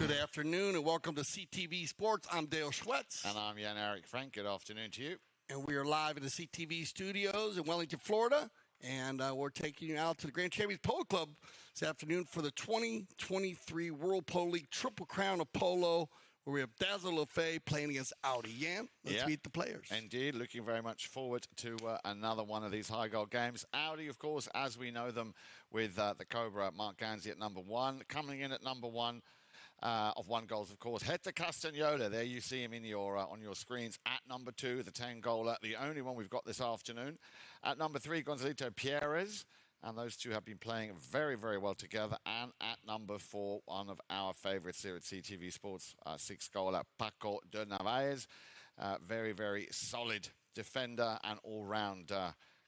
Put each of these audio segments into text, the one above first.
Good afternoon and welcome to CTV Sports. I'm Dale Schwetz. And I'm Jan-Eric Frank. Good afternoon to you. And we are live in the CTV studios in Wellington, Florida. And we're taking you out to the Grand Champions Polo Club this afternoon for the 2023 World Polo League Triple Crown of Polo, where we have Dazos LaFe playing against Audi. Jan, let's meet the players. Indeed, looking very much forward to another one of these high goal games. Audi, of course, as we know them, with the Cobra, Mark Ganzi at number one. Coming in at number one of 1 goals, of course. Hector Castagnola, there you see him in your on your screens, at number 2, the 10-goaler, the only one we've got this afternoon. At number 3, Gonzalito Pierres. And those two have been playing very, very well together. And at number 4, one of our favourites here at CTV Sports, 6-goaler Paco de Narvaez. Very, very solid defender and all-round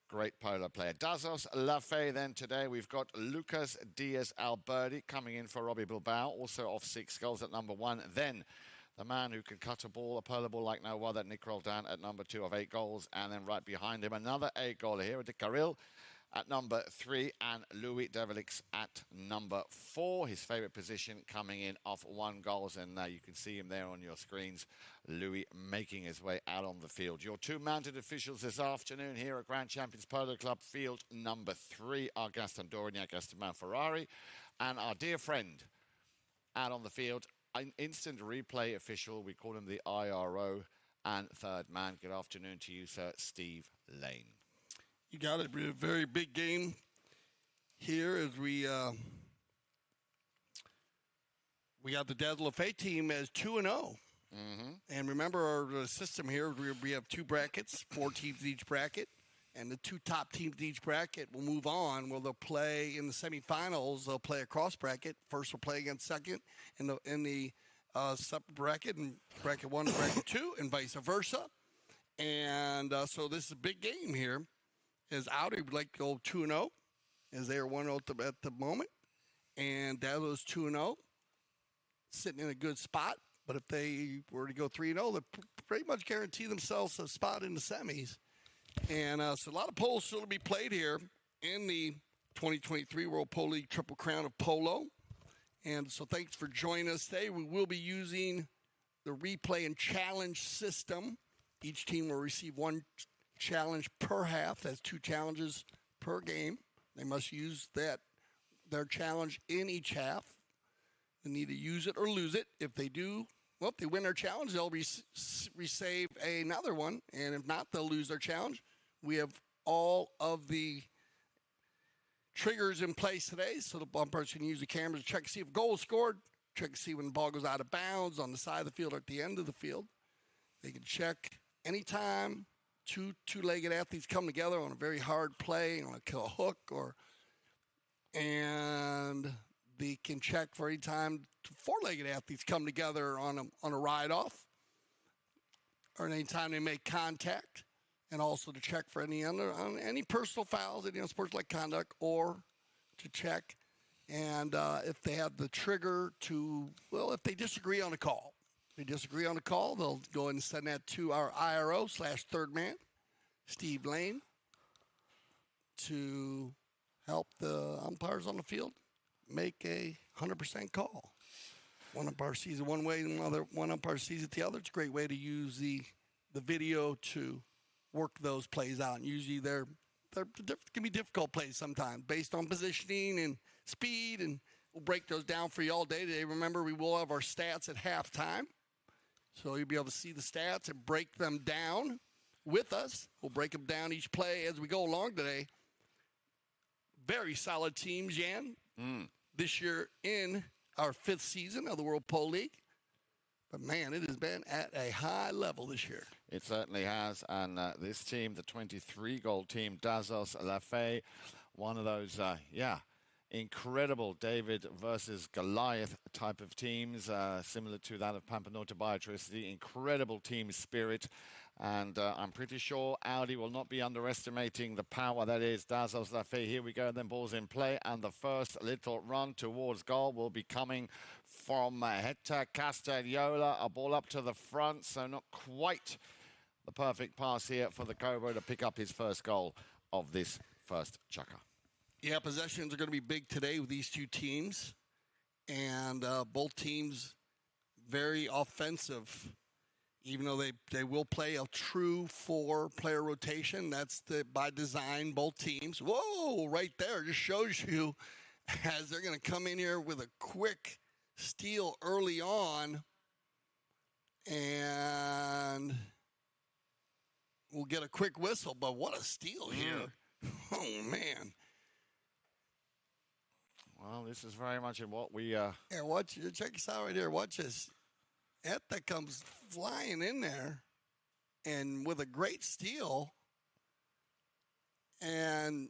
great polo player. Dazos LaFe then today. We've got Lucas Diaz-Alberti coming in for Robbie Bilbao, also off 6 goals at number 1. Then the man who can cut a polo ball like no other, Nick Roldan at number 2 of 8 goals. And then right behind him, another 8-goaler here, De Carril at number 3, and Louis Develix at number 4. His favourite position coming in off 1 goal, and you can see him there on your screens. Louis making his way out on the field. Your 2 mounted officials this afternoon here at Grand Champions Polo Club, field number 3 are Gaston Dorignac, Esteban Ferrari, and our dear friend out on the field, an instant replay official, we call him the IRO, and third man. Good afternoon to you, sir, Steve Lane. You got it. A very big game here as we got the Dazos LaFe team as 2-0. Mm-hmm. And remember our system here, we have 2 brackets, 4 teams in each bracket, and the 2 top teams in each bracket will move on. Well, they'll play in the semifinals. They'll play a cross bracket. First will play against second in the separate bracket, and bracket 1 and bracket 2, and vice versa. And so this is a big game here. As Audi would like to go 2-0, as they are 1-0 at the moment. And Dazos 2-0, sitting in a good spot. But if they were to go 3-0, they pretty much guarantee themselves a spot in the semis. And so a lot of polos still to be played here in the 2023 World Polo League Triple Crown of Polo. And so thanks for joining us today. We will be using the replay and challenge system. Each team will receive 1 challenge per half. That's 2 challenges per game. They must use their challenge in each half. They need to use it or lose it. If they do, well, if they win their challenge, they'll receive another one. And if not, they'll lose their challenge. We have all of the triggers in place today, so the umpires can use the cameras to check to see if a goal is scored, check to see when the ball goes out of bounds on the side of the field or at the end of the field. They can check anytime two-legged athletes come together on a very hard play, on a hook, and they can check for any time 4-legged athletes come together on a ride-off, or any time they make contact, and also to check for any personal fouls, any unsportsmanlike conduct, or to check and if they have the trigger if they disagree on a call. If they disagree on a call, they'll go ahead and send that to our IRO/third man, Steve Lane, to help the umpires on the field make a 100% call. One umpire sees it one way, and one umpire sees it the other. It's a great way to use the video to work those plays out. And usually they can be difficult plays sometimes based on positioning and speed, and we'll break those down for you all day today. Remember, we will have our stats at halftime. So you'll be able to see the stats and break them down with us. We'll break them down each play as we go along today. Very solid teams, Jan, this year in our 5th season of the World Polo League. But, man, it has been at a high level this year. It certainly has. And this team, the 23-goal team, Dazos LaFe, one of those, incredible David versus Goliath type of teams, similar to that of Pampinota Biotricity. Incredible team spirit. And I'm pretty sure Audi will not be underestimating the power that is Dazos LaFe. Here we go, and then ball's in play. And the first little run towards goal will be coming from Hector Castagnola. A ball up to the front, so not quite the perfect pass here for the Cobra to pick up his first goal of this first chukker. Yeah, possessions are going to be big today with these 2 teams. And both teams very offensive. Even though they will play a true 4-player rotation, that's by design, both teams. Whoa, right there just shows you as they're going to come in here with a quick steal early on, and we'll get a quick whistle. But what a steal here. Oh, man. Well, this is very much in what we... Here, check this out right here. Watch this. Etta comes flying in there and with a great steal. And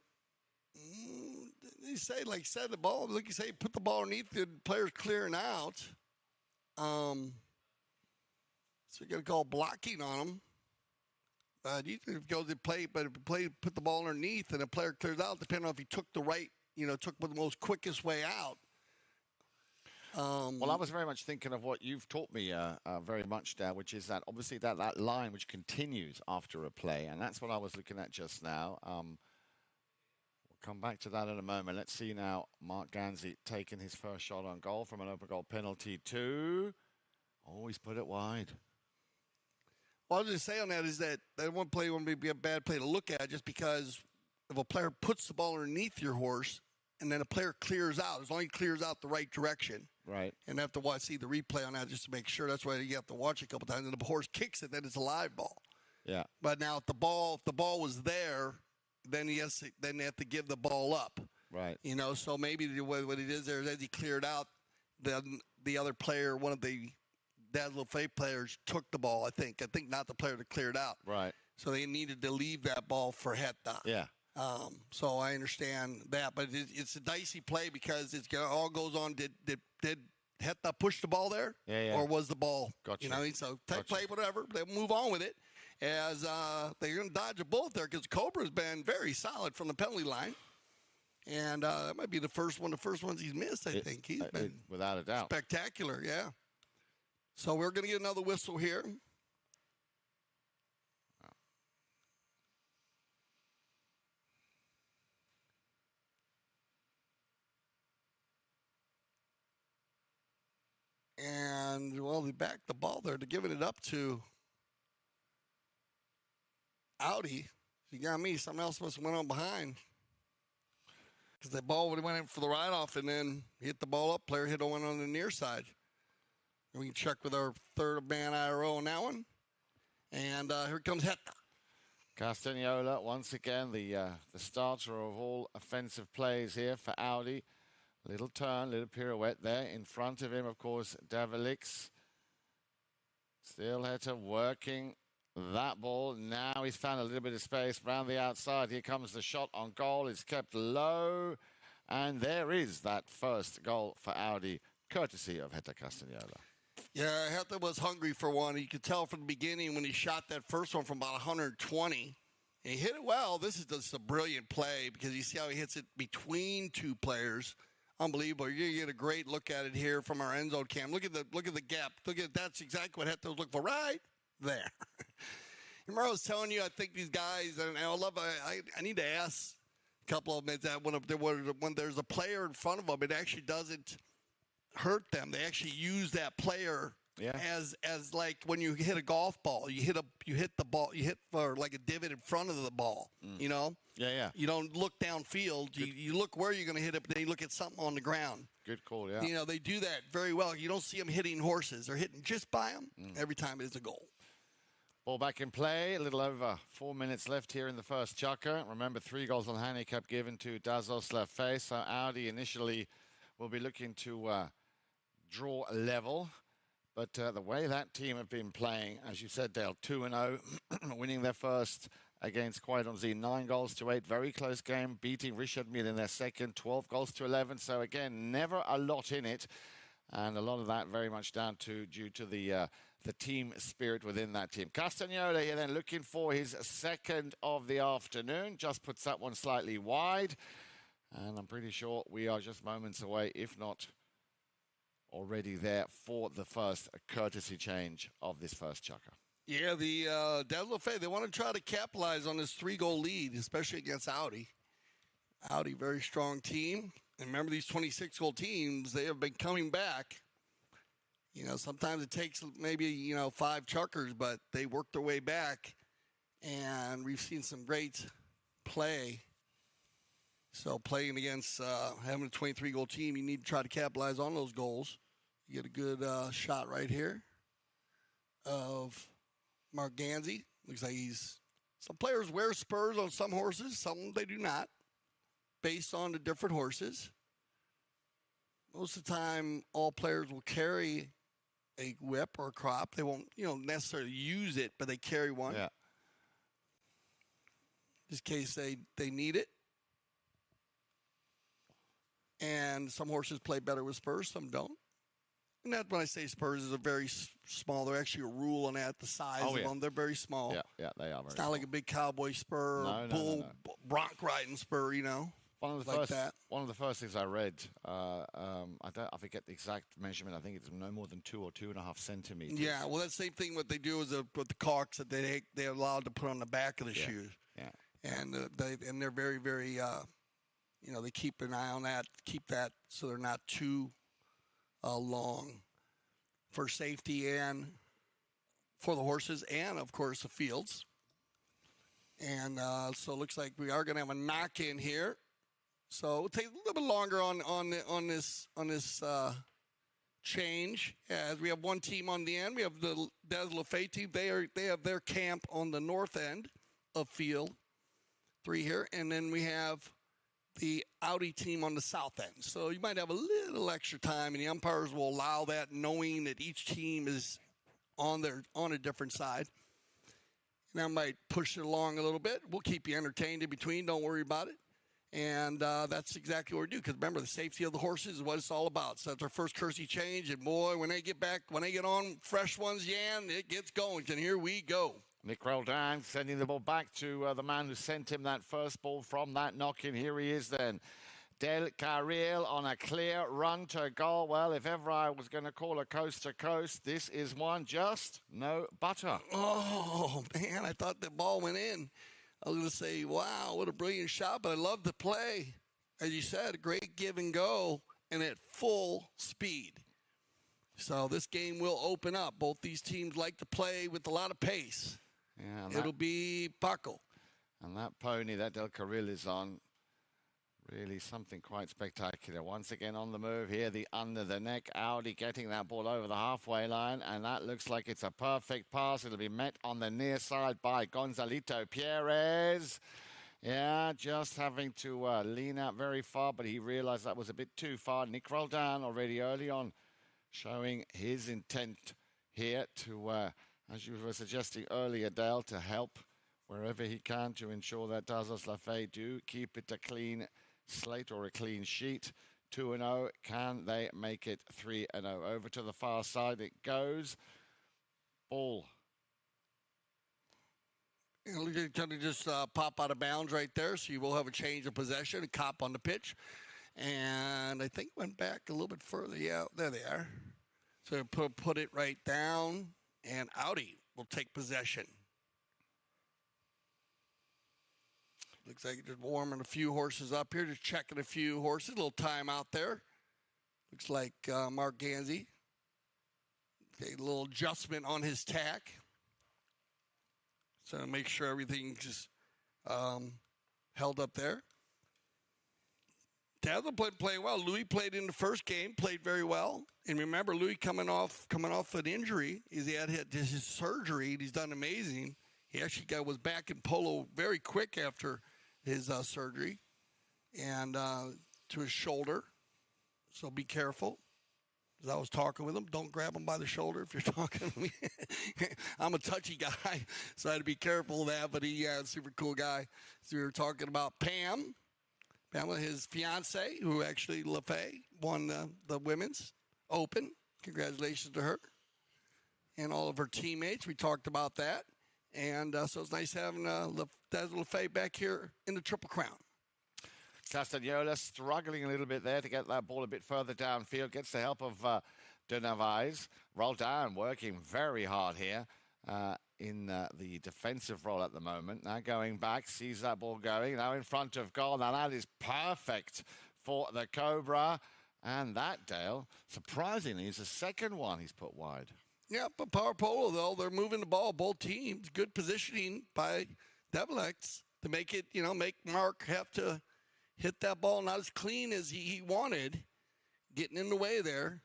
they say, like said, the ball, like you say, put the ball underneath the players clearing out. So you're going to call blocking on them. You can go to play, but put the ball underneath and the player clears out, depending on if he took the right, took the most quickest way out. Well, I was very much thinking of what you've taught me very much, Dad, which is that obviously that line which continues after a play, and that's what I was looking at just now. We'll come back to that in a moment. Let's see now Mark Gansey taking his first shot on goal from an open goal penalty too. Oh, he's put it wide. Well, I'll just say on that is that one play wouldn't be a bad play to look at just because if a player puts the ball underneath your horse and then a player clears out, as long as he clears out the right direction. Right. And have to see the replay on that just to make sure. That's why you have to watch it a couple times. And the horse kicks it, then it's a live ball. Yeah. But now if the ball was there, then they have to give the ball up. Right. So maybe what it is there is as he cleared out, then the other player, one of the LaFe players, took the ball, I think not the player that cleared out. Right. So they needed to leave that ball for Hetta. Yeah. So I understand that, but it's a dicey play because it all goes on. Did Hetta push the ball there? Yeah. Or was the ball? Gotcha. So take play, whatever. They move on with it as they're going to dodge a bullet there because Cobra's been very solid from the penalty line. And that might be the first ones he's missed, I think. He's been without a doubt spectacular, yeah. So we're going to get another whistle here. And, well, they backed the ball there. They're giving it up to Audi. You got me. Something else must have went on behind. Because the ball would have went in for the ride-off and then hit the ball up. Player hit one on the near side. And we can check with our third man IRO on that one. And here comes Hetta. Castagnola, once again, the starter of all offensive plays here for Audi. Little turn, little pirouette there. In front of him, of course, Davalix. Still Hetta working that ball. Now he's found a little bit of space around the outside. Here comes the shot on goal. It's kept low. And there is that first goal for Audi, courtesy of Hetta Castagnola. Yeah, Hetta was hungry for one. You could tell from the beginning when he shot that first one from about 120. And he hit it well. This is just a brilliant play because you see how he hits it between two players. Unbelievable. You're gonna get a great look at it here from our end zone cam. Look at the gap. That's exactly what Hetta was looking for right there. Remember I was telling you, I think these guys, and I need to ask a couple of them that when there's a player in front of them, it actually doesn't hurt them. They actually use that player as like when you hit a golf ball, you hit the ball, you hit for like a divot in front of the ball, Yeah. You don't look downfield. You look where you're going to hit it, but then you look at something on the ground. Good call, yeah. They do that very well. You don't see them hitting horses. They're hitting just by them every time it's a goal. Ball back in play. A little over 4 minutes left here in the first chukker. Remember, 3 goals on handicap given to Dazos LaFe. So Audi initially will be looking to draw a level. But the way that team have been playing, as you said, Dale, 2-0, winning their first against Kwai-Dong-Zi, 9-8. Very close game, beating Richard Mille in their second, 12-11. So, again, never a lot in it. And a lot of that very much due to the team spirit within that team. Castagnola here then looking for his second of the afternoon. Just puts that one slightly wide. And I'm pretty sure we are just moments away, if not already there for the first courtesy change of this first chukker. Yeah, the LaFe, they want to try to capitalize on this 3-goal lead, especially against Audi. Audi, very strong team. And remember, these 26-goal teams, they have been coming back. sometimes it takes maybe, 5 chukkers, but they work their way back. And we've seen some great play. So playing against having a 23-goal team, you need to try to capitalize on those goals. You get a good shot right here of Mark Gansey. Looks like some players wear spurs on some horses, some they do not, based on the different horses. Most of the time, all players will carry a whip or a crop. They won't, necessarily use it, but they carry one. Yeah. Just in case they need it. And some horses play better with spurs, some don't. And that's when I say spurs is a very small. They're actually a rule on that. The size of them, they're very small. Yeah, they are very It's not like a big cowboy spur, bull bronc riding spur, One of the first things I read, I forget the exact measurement. I think it's no more than 2 or 2.5 centimeters. Yeah, well, that's the same thing. What they do is with the caulks that they're allowed to put on the back of the shoes. Yeah, and they're very, very. They keep an eye on that, keep that so they're not too long for safety and for the horses and, of course, the fields. And so it looks like we are going to have a knock-in here. So it'll take a little bit longer on this change, as we have one team on the end. We have the Dazos LaFe team. They have their camp on the north end of field 3 here, and then we have the Audi team on the south end. So you might have a little extra time, and the umpires will allow that, knowing that each team is on a different side. And that might push it along a little bit. We'll keep you entertained in between. Don't worry about it. And that's exactly what we do, because remember, the safety of the horses is what it's all about. So that's our first Kersey change, and boy, when they get on fresh ones, Jan, it gets going. And here we go. Nick Roldan sending the ball back to the man who sent him that first ball from that knock-in. Here he is then. Del Carril on a clear run to goal. Well, if ever I was going to call a coast to coast, this is one. Just no butter. Oh, man, I thought the ball went in. I was going to say, wow, what a brilliant shot, but I love the play. As you said, a great give and go, and at full speed. So this game will open up. Both these teams like to play with a lot of pace. Yeah, it'll be Paco. And that pony that Del Carril is on, really something quite spectacular. Once again on the move here, the under the neck Audi getting that ball over the halfway line, and that looks like it's a perfect pass. It'll be met on the near side by Gonzalito Perez. Yeah, just having to lean out very far, but he realized that was a bit too far. Nick Roldan already early on showing his intent here to, as you were suggesting earlier, Dale, to help wherever he can to ensure that Dazos LaFe do keep it a clean slate or a clean sheet. 2-0. Can they make it 3-0? Over to the far side it goes. Ball. It's going to just pop out of bounds right there, so you will have a change of possession, a cop on the pitch. And I think went back a little bit further. Yeah, there they are. So put it right down, and Audi will take possession. Looks like just warming a few horses up here, just checking a few horses. A little time out there. Looks like Mark Gansey. Okay, a little adjustment on his tack. So to make sure everything's just held up there. Dazzle playing well. Louis played in the first game, played very well. And remember, Louis coming off an injury. He had his surgery, and he's done amazing. He actually was back in Polo very quick after his surgery and to his shoulder. So be careful. As I was talking with him, don't grab him by the shoulder if you're talking to me. I'm a touchy guy, so I had to be careful of that. But he's a super cool guy. So we were talking about Pam, his fiance, who actually LaFe won the women's open. Congratulations to her and all of her teammates. We talked about that. And so it's nice having Dazos LaFe back here in the Triple Crown. Castagnola struggling a little bit there to get that ball a bit further downfield. Gets the help of De Navais. Roldan working very hard here in the defensive role at the moment. Now going back, sees that ball going. Now in front of goal. Now that is perfect for the Cobra. And that, Dale, surprisingly, is the second one he's put wide. Yeah, but Power Polo, though, they're moving the ball, both teams. Good positioning by Devlex to make it, make Mark have to hit that ball not as clean as he wanted, getting in the way there.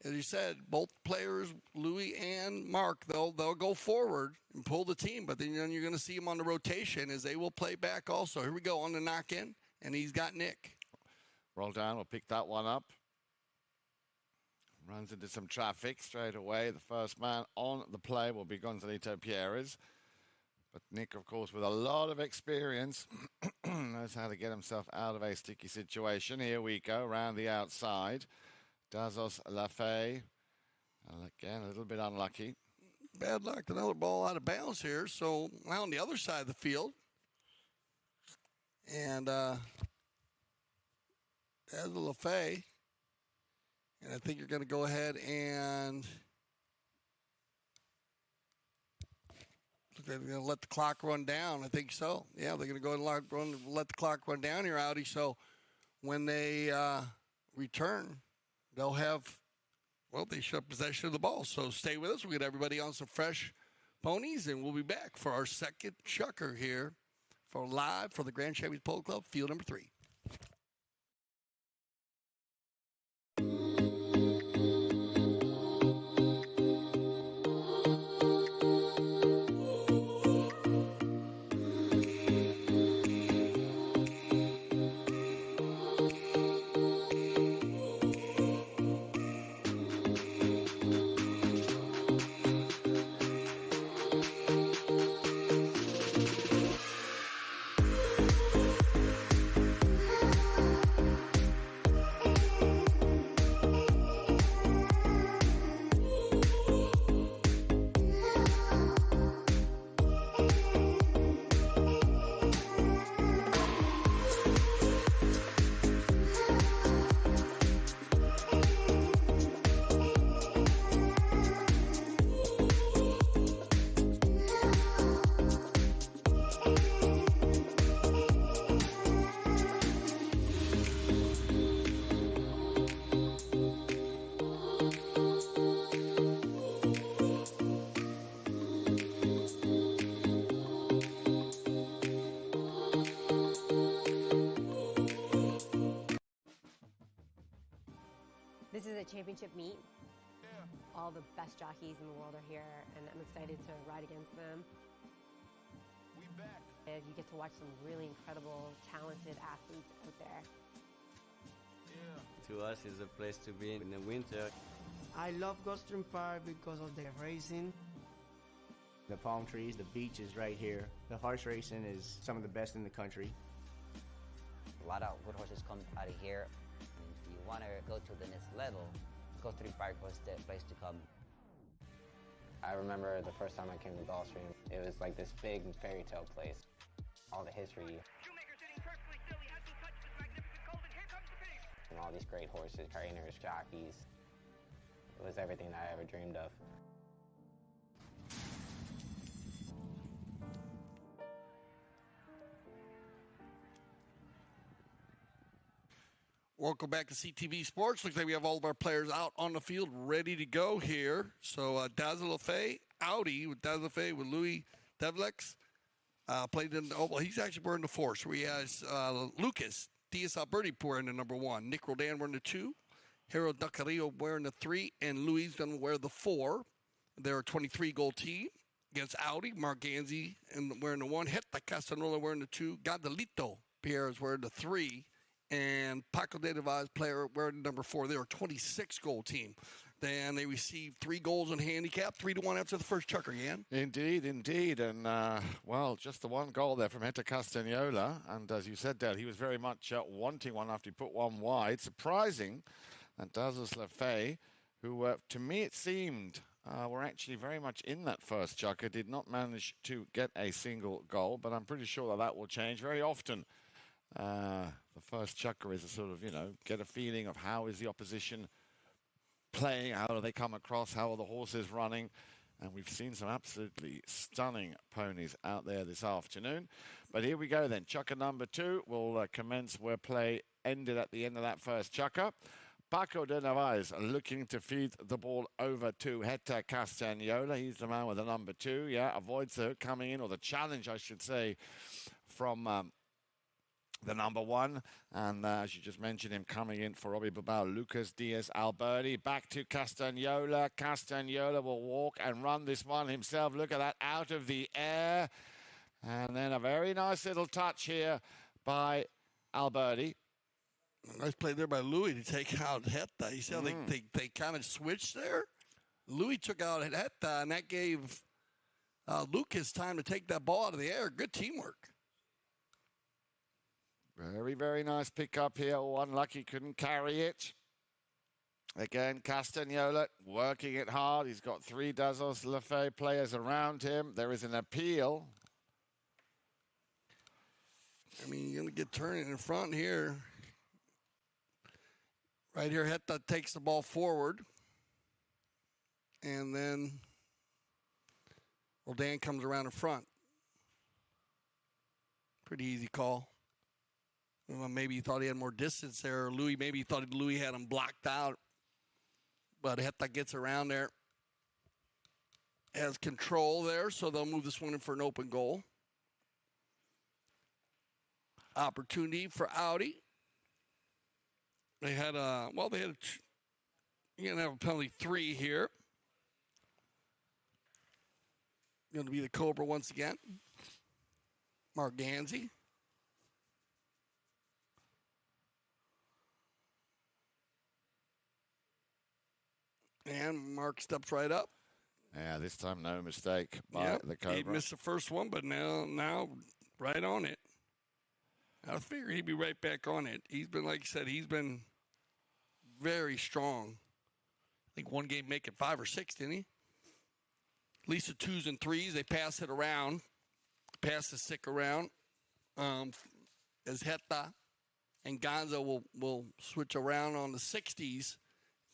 As you said, both players, Louis and Mark, they'll go forward and pull the team, but then you're going to see them on the rotation as they will play back also. Here we go on the knock-in, and he's got Nick. Roldan will pick that one up. Runs into some traffic straight away. The first man on the play will be Gonzalito Pierres. But Nick, of course, with a lot of experience, knows how to get himself out of a sticky situation. Here we go, around the outside. Dazos, LaFe. Again, a little bit unlucky. Bad luck. Another ball out of bounds here. So on the other side of the field. And Dazos, LaFe. And I think you're going to go ahead and they're going to let the clock run down. I think so. Yeah, they're going to go ahead and let the clock run down here, Audi. So when they return, they'll have, they should have possession of the ball. So stay with us. We'll get everybody on some fresh ponies, and we'll be back for our second chukker here for live for the Grand Champions Polo Club, field number 3. This is a championship meet. All the best jockeys in the world are here, and I'm excited to ride against them. And you get to watch some really incredible, talented athletes out there. To us, it's a place to be in the winter. I love Gulfstream Park because of the racing. The palm trees, the beach is right here. The horse racing is some of the best in the country. A lot of good horses come out of here. And if you want to go to the next level, Gulfstream Park was the place to come. I remember the first time I came to Gulfstream, it was like this big fairy tale place. All the history. And all these great horses, trainers, jockeys. It was everything that I ever dreamed of. Welcome back to CTV Sports. Looks like we have all of our players out on the field ready to go here. So Dazos, LaFe, Audi with Dazos, LaFe with Louis Devlex. Played in, he's actually wearing the 4. So he has Lucas Diaz Alberti wearing the number 1. Nick Roldan wearing the 2. Harold Dacarillo wearing the 3. And Louis is going to wear the 4. They're a 23-goal team against Audi. Mark Ganzi wearing the 1. Heta Castanulla wearing the 2. Gadalito Pierre is wearing the 3. And Paco de Vaz player wearing number 4. They're a 26-goal team. Then they received 3 goals in handicap, 3-1 after the first chukker, Jan. Indeed, indeed. And, well, just the 1 goal there from Hector Castagnola. And as you said, Dale, he was very much wanting one after he put 1 wide. Surprising. And Dazos, LaFe, who, to me, it seemed were actually very much in that first chukker, did not manage to get a single goal. But I'm pretty sure that will change very often. The first chukker is a sort of, get a feeling of how is the opposition playing, how do they come across, how are the horses running. And we've seen some absolutely stunning ponies out there this afternoon. But here we go then. Chukker number 2 will commence where play ended at the end of that first chukker. Paco de Narvaez looking to feed the ball over to Hector Castagnola. He's the man with the number 2. Yeah, avoids the hook coming in, or the challenge, I should say, from the number 1. And as you just mentioned, him coming in for Robbie Bilbao, Lucas Diaz Alberti. Back to Castagnola. Castagnola will walk and run this one himself. Look at that, out of the air. And then a very nice little touch here by Alberti. Nice play there by Louis to take out Heta. You see how they kind of switched there? Louis took out Heta, and that gave Lucas time to take that ball out of the air. Good teamwork. Very, very nice pickup here. Unlucky, couldn't carry it. Again, Castagnola working it hard. He's got 3 Dazos LaFe players around him. There is an appeal. I mean, you're going to get turning in front here. Right here, Heta takes the ball forward. And then Roldan comes around in front. Pretty easy call. Well, maybe he thought he had more distance there. Or Louis, maybe he thought Louis had him blocked out. But Heta gets around there. Has control there, so they'll move this one in for an open goal. Opportunity for Audi. They had you're going to have a penalty 3 here. Going to be the Cobra once again. Mark Ganzi. And Mark steps right up. Yeah, this time no mistake by the Cobra. He missed the first one, but now right on it. I figured he'd be right back on it. He's been, like you said, he's been very strong. I think one game make it 5 or 6, didn't he? At least the 2s and 3s, they pass it around. Pass the stick around. As Heta and Gonzo will switch around on the 60s. It's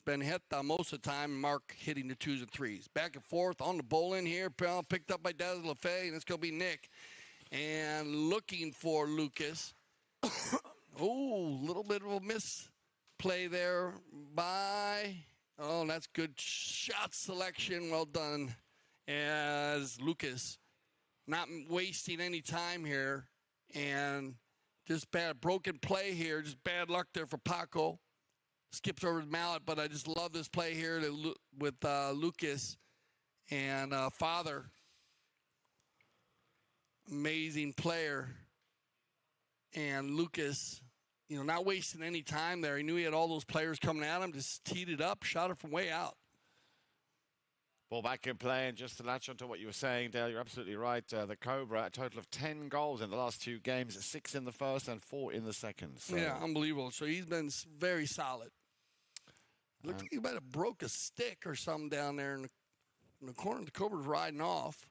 been Heta most of the time, Mark hitting the 2s and 3s. Back and forth on the bowl-in here. Picked up by Daz LaFe, and it's going to be Nick. And looking for Lucas. Oh, little bit of a misplay there by... Oh, that's good shot selection. Well done. As Lucas not wasting any time here. And just bad broken play here. Just bad luck there for Paco. Skips over the mallet, but I just love this play here with Lucas and Father. Amazing player. And Lucas, not wasting any time there. He knew he had all those players coming at him, just teed it up, shot it from way out. Ball back in play, and just to latch onto what you were saying, Dale, you're absolutely right. The Cobra, a total of 10 goals in the last 2 games, 6 in the first and 4 in the second. So. Yeah, unbelievable. So he's been very solid. Looks like he might have broke a stick or something down there in the corner. The Cobra's riding off.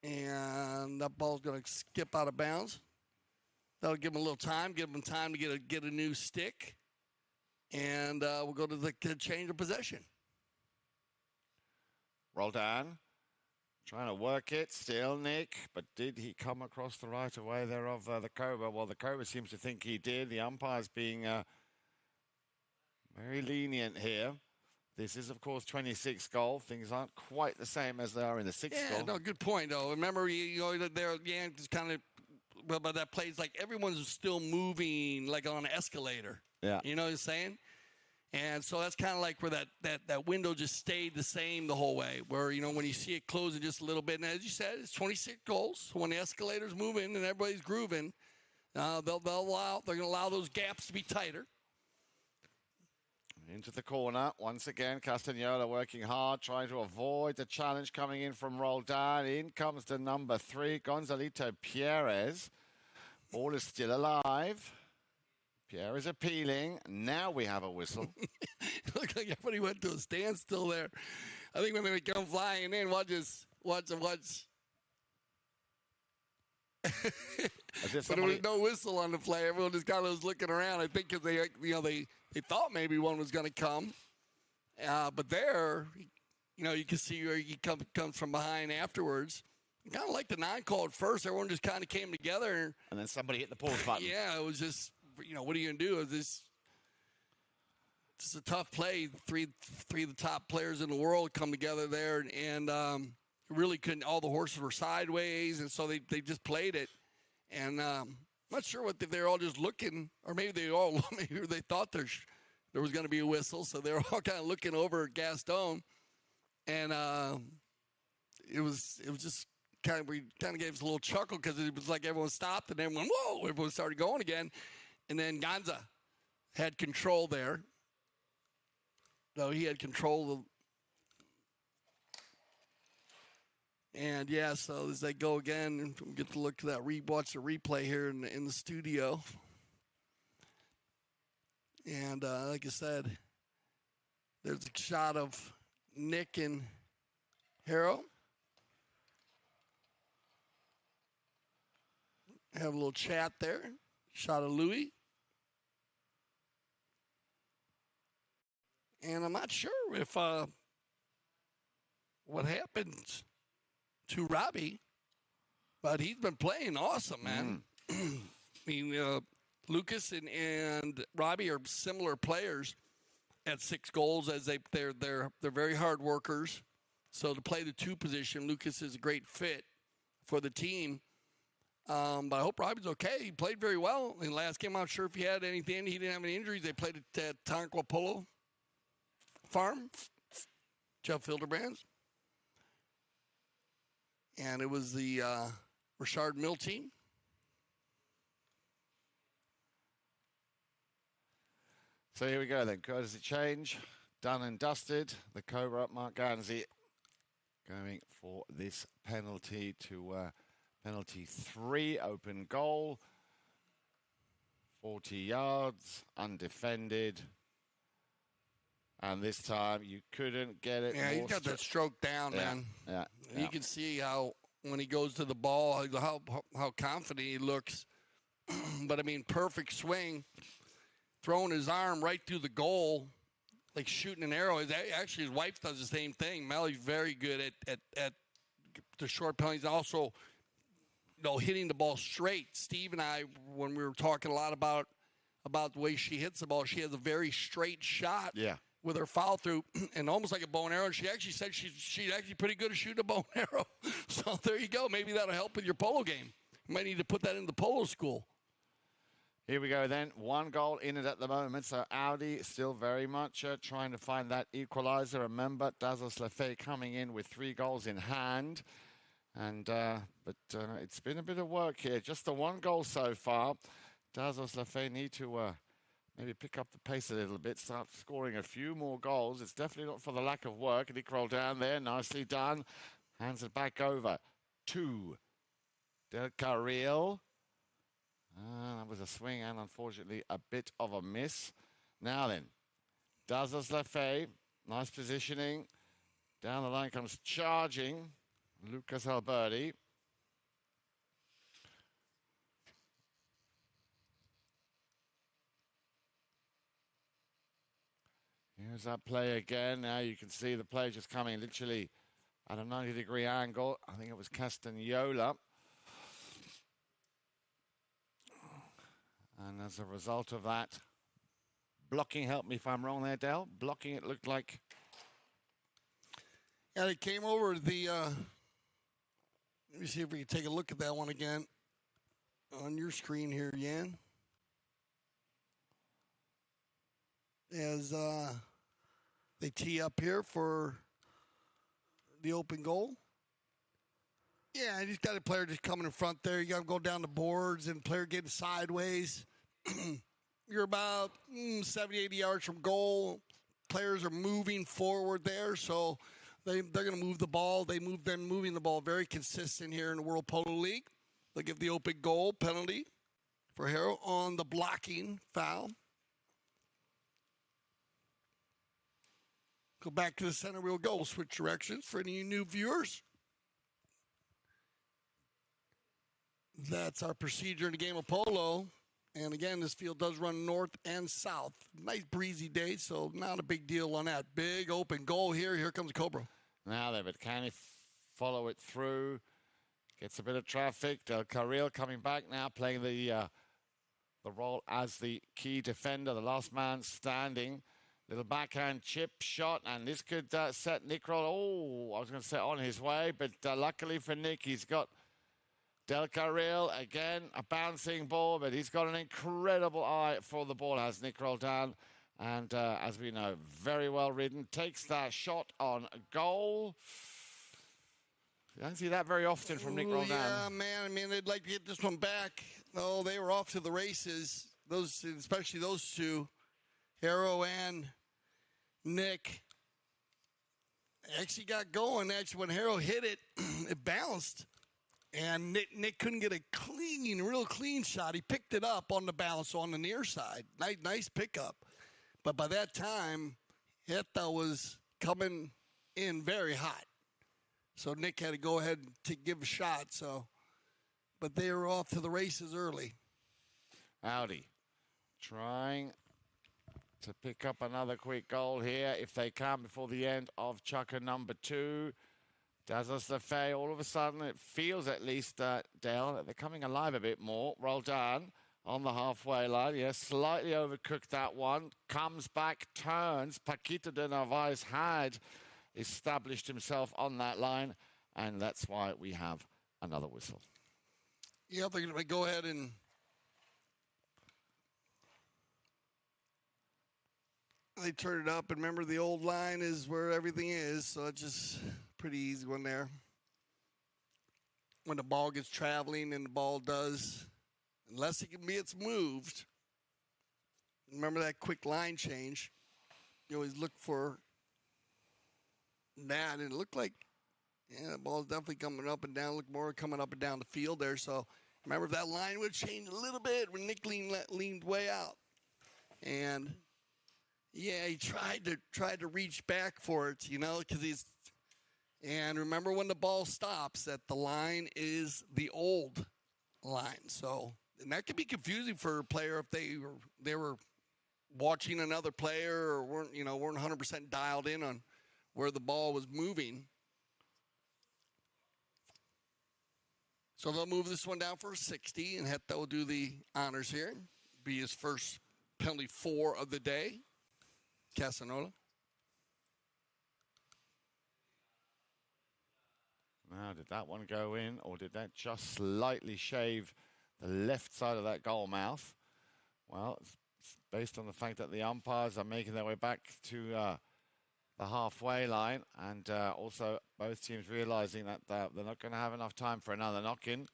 And that ball's going to skip out of bounds. That'll give him a little time, give him time to get a new stick. And we'll go to the change of possession. Roldan trying to work it. Still Nick. But did he come across the right of way there of the Cobra? Well, the Cobra seems to think he did. The umpire's being very lenient here. This is, of course, 26th goal. Things aren't quite the same as they are in the 6th goal. Yeah, no, good point, though. Remember, there, just kind of, well, but that plays like everyone's still moving like on an escalator. Yeah. You know what I'm saying? And so that's kind of like where that window just stayed the same the whole way. Where, when you see it closing just a little bit, and as you said, it's 26 goals. So when the escalator's moving and everybody's grooving, they're going to allow those gaps to be tighter. Into the corner. Once again, Castagnola working hard, trying to avoid the challenge coming in from Roldan. In comes the number 3, Gonzalito Pierres. Ball is still alive. Pierre is appealing. Now we have a whistle. Looked like everybody went to a standstill there. I think when they come flying in, watch. But there was no whistle on the play. Everyone just kind of was looking around. I think because they thought maybe one was going to come. But there, you can see where he comes from behind afterwards. kind of like the non-call at first. Everyone just kind of came together. And then somebody hit the pause button. Yeah, it was just, what are you going to do? It's a tough play. Three of the top players in the world come together there, and really couldn't. All the horses were sideways, and so they just played it. And I'm not sure if they were all just looking, or maybe they thought there was going to be a whistle, so they were all kind of looking over at Gaston, and it was just kind of gave us a little chuckle because it was like everyone stopped and everyone, whoa, everyone started going again, and then Gonza had control there. So he had control of. And, yeah, so as they go again, we get to look at that, watch the replay here in the studio. And like I said, there's a shot of Nick and Harrow. Have a little chat there. Shot of Louis. And I'm not sure if what happened to Robbie, but he's been playing awesome, man. I mean, Lucas and Robbie are similar players at 6 goals as they're very hard workers. So to play the 2 position, Lucas is a great fit for the team. But I hope Robbie's okay. He played very well in the last game. I'm not sure if he had anything. He didn't have any injuries. They played at Tonka Polo Farm, Jeff Hildebrand's. And it was the Richard Mill team. So here we go then. Courtesy change. Done and dusted. The Cobra Mark Gansey going for this penalty to penalty 3. Open goal. 40 yards. Undefended. And this time you couldn't get it. Yeah, he's got that stroke down, man. Yeah. You can see how when he goes to the ball, how confident he looks. But, I mean, perfect swing. Throwing his arm right through the goal, like shooting an arrow. Actually, his wife does the same thing. Mellie's very good at the short penalties. Also, hitting the ball straight. Steve and I, when we were talking a lot about the way she hits the ball, she has a very straight shot. Yeah. With her follow through, and almost like a bow and arrow. And she actually said she's actually pretty good at shooting a bow and arrow. So there you go. Maybe that'll help with your polo game. You might need to put that in the polo school. Here we go then. 1 goal in it at the moment. So Audi still very much trying to find that equalizer. Remember, Dazos LaFe coming in with 3 goals in hand. And but it's been a bit of work here. Just the 1 goal so far. Dazos LaFe need to maybe pick up the pace a little bit, start scoring a few more goals. It's definitely not for the lack of work. Nick roll down there, nicely done. Hands it back over to Del Carril. That was a swing and unfortunately a bit of a miss. Now then, Dazos LaFe, nice positioning. Down the line comes charging Lucas Alberti. Here's that play again. Now you can see the play just coming literally at a 90-degree angle. I think it was Castagnola. And as a result of that, blocking, help me if I'm wrong there, Dell. Blocking, it looked like. Yeah, they came over the. Let me see if we can take a look at that one again on your screen here, Yan. As they tee up here for the open goal. Yeah, you just got a player just coming in front there. You got to go down the boards and player getting sideways. You're about 70, 80 yards from goal. Players are moving forward there, so they're going to move the ball. They're moving the ball very consistent here in the World Polo League. They'll give the open goal penalty for Harrow on the blocking foul. Go back to the center wheel goal. Switch directions for any new viewers. That's our procedure in the game of polo. And again, this field does run north and south. Nice breezy day, so not a big deal on that. Big open goal here. Here comes Cobra. Now then, but can he follow it through? Gets a bit of traffic. Del Carril coming back now, playing the role as the key defender, the last man standing. Little backhand chip shot, and this could set Nick Roll. Oh, I was going to say on his way, but luckily for Nick, he's got Del Carril again, a bouncing ball, but he's got an incredible eye for the ball, has Nick Roldan. And as we know, very well ridden. Takes that shot on goal. You don't see that very often from Nick Roldan. Yeah, man. I mean, they'd like to get this one back. Oh, they were off to the races. Those, especially those two, Harrow and Nick. Actually got going. Actually, when Harrow hit it, it bounced. And Nick couldn't get a real clean shot. He picked it up on the bounce on the near side. Nice pickup. But by that time, Heta was coming in very hot. So Nick had to go ahead to give a shot. But they were off to the races early. Audi trying to pick up another quick goal here if they can before the end of chukker number 2. Dazos LaFe, all of a sudden, it feels at least, Dale, that they're coming alive a bit more. Roldan on the halfway line. Yes, slightly overcooked that one. Comes back, turns. Paquito de Narvaez had established himself on that line, and that's why we have another whistle. Yeah, they're going to go ahead and they turn it up. And remember, the old line is where everything is, so it's just pretty easy one there. When the ball gets traveling, and the ball does, unless it's moved. Remember that quick line change. You always look for that, and it looked like, yeah, the ball's definitely coming up and down. Look more coming up and down the field there. So remember, if that line would change a little bit when Nick leaned way out, and yeah, he tried to reach back for it, because he's. And remember, when the ball stops, that the line is the old line. So, and that could be confusing for a player if they were watching another player or weren't 100% dialed in on where the ball was moving. So they'll move this one down for a 60, and Heta will do the honors here. Be his first penalty 4 of the day. Casanova. Now, did that one go in, or did that just slightly shave the left side of that goal mouth? Well, it's based on the fact that the umpires are making their way back to the halfway line, and also both teams realizing that they're not going to have enough time for another knock-in.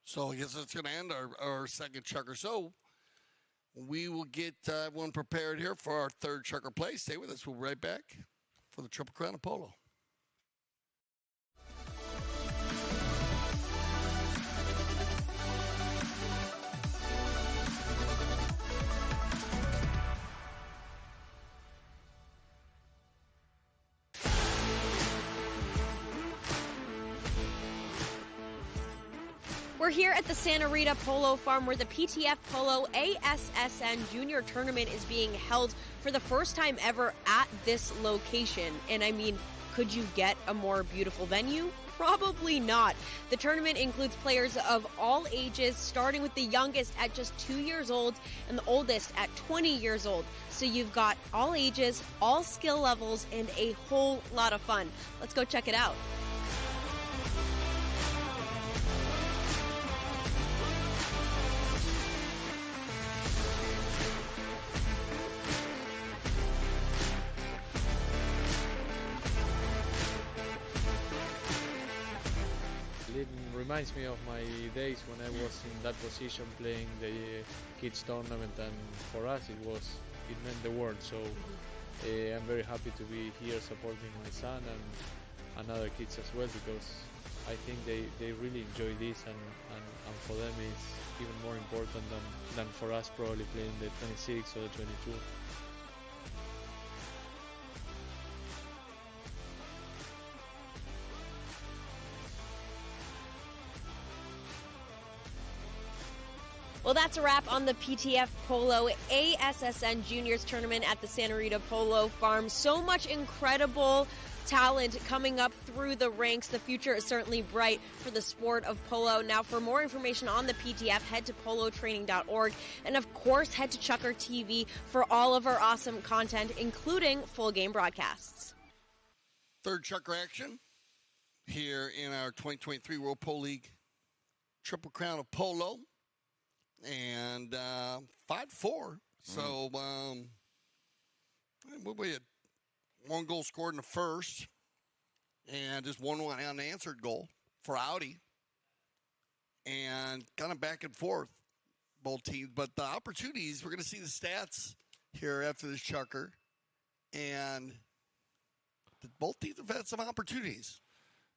So I guess that's going to end our second chukker. So we will get everyone prepared here for our third chukker play. Stay with us. We'll be right back for the Triple Crown of Polo. We're here at the Santa Rita Polo Farm, where the PTF Polo ASSN Junior Tournament is being held for the first time ever at this location. And I mean, could you get a more beautiful venue? Probably not. The tournament includes players of all ages, starting with the youngest at just 2 years old and the oldest at 20 years old. So you've got all ages, all skill levels, and a whole lot of fun. Let's go check it out. It reminds me of my days when I was in that position playing the kids tournament, and for us it meant the world. So I'm very happy to be here supporting my son and other kids as well, because I think they really enjoy this, and for them it's even more important than for us probably playing the 26 or the 22. Well, that's a wrap on the PTF Polo ASSN Juniors Tournament at the Santa Rita Polo Farm. So much incredible talent coming up through the ranks. The future is certainly bright for the sport of polo. Now, for more information on the PTF, head to polotraining.org. And of course, head to Chukker TV for all of our awesome content, including full game broadcasts. Third Chukker action here in our 2023 World Polo League Triple Crown of Polo. And 5-4. So, we had one goal scored in the first and just one unanswered goal for Audi. And kind of back and forth, both teams. But the opportunities, we're going to see the stats here after this Chukker. And both teams have had some opportunities.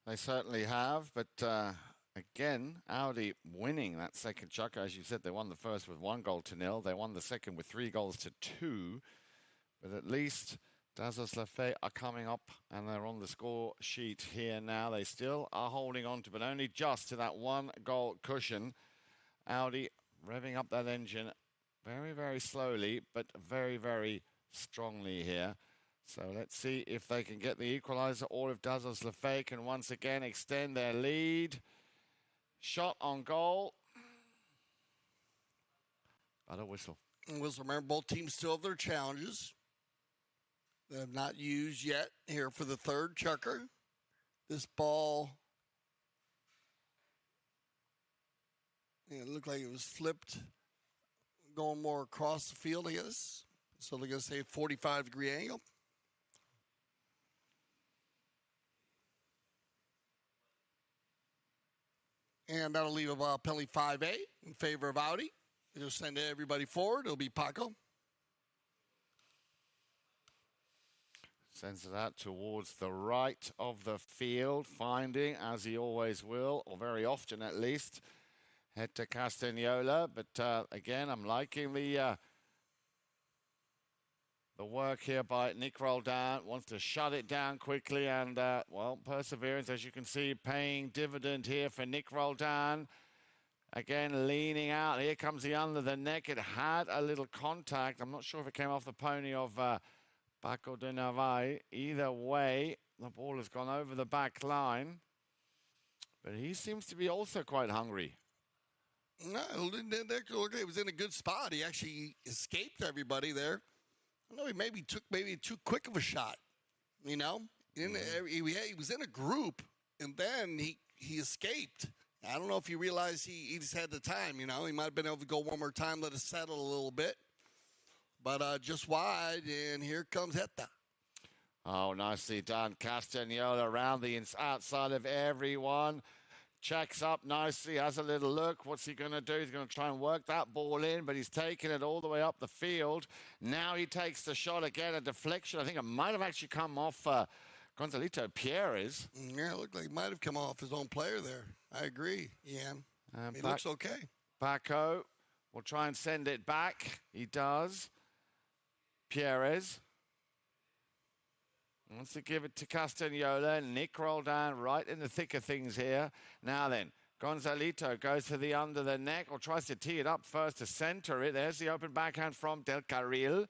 They certainly have, but again, Audi winning that second Chukker. As you said, they won the first with 1-0. They won the second with 3-2. But at least Dazos, LaFe are coming up, and they're on the score sheet here now. They still are holding on to, but only just to that 1-goal cushion. Audi revving up that engine very, very slowly, but very, very strongly here. So let's see if they can get the equalizer, or if Dazos, LaFe can once again extend their lead. Shot on goal. But a whistle. And whistle. Remember, both teams still have their challenges. They have not used yet here for the third Chukker. This ball, it looked like it was flipped, going more across the field, I guess. So they're going to say 45-degree angle. And that'll leave a penalty 5A in favor of Audi. It'll send everybody forward. It'll be Paco. Sends it out towards the right of the field, finding, as he always will, or very often at least, head to Castagnola. But again, I'm liking the work here by Nick Roldan. Wants to shut it down quickly, and, well, perseverance, as you can see, paying dividend here for Nick Roldan. Again, leaning out. Here comes the under the neck. It had a little contact. I'm not sure if it came off the pony of Paco de Narvaez. Either way, the ball has gone over the back line. But he seems to be also quite hungry. No, he was in a good spot. He actually escaped everybody there. I know he maybe took too quick of a shot. You know, he was in a group, and then he escaped. I don't know if he realized he just had the time. You know, he might have been able to go one more time, let it settle a little bit. But just wide, and here comes Heta. Oh, nicely done. Castagnola around the outside of everyone. Checks up nicely, has a little look. What's he going to do? He's going to try and work that ball in, but he's taking it all the way up the field. Now he takes the shot again, a deflection. I think it might have actually come off Gonzalito Pierres. Yeah, it looked like it might have come off his own player there. I agree, Ian. He looks okay. Paco will try and send it back. He does. Pierres wants to give it to Castagnola. Nick Roldan right in the thick of things here. Now then, Gonzalito goes for the under the neck, or tries to tee it up first to center it. There's the open backhand from Del Carril.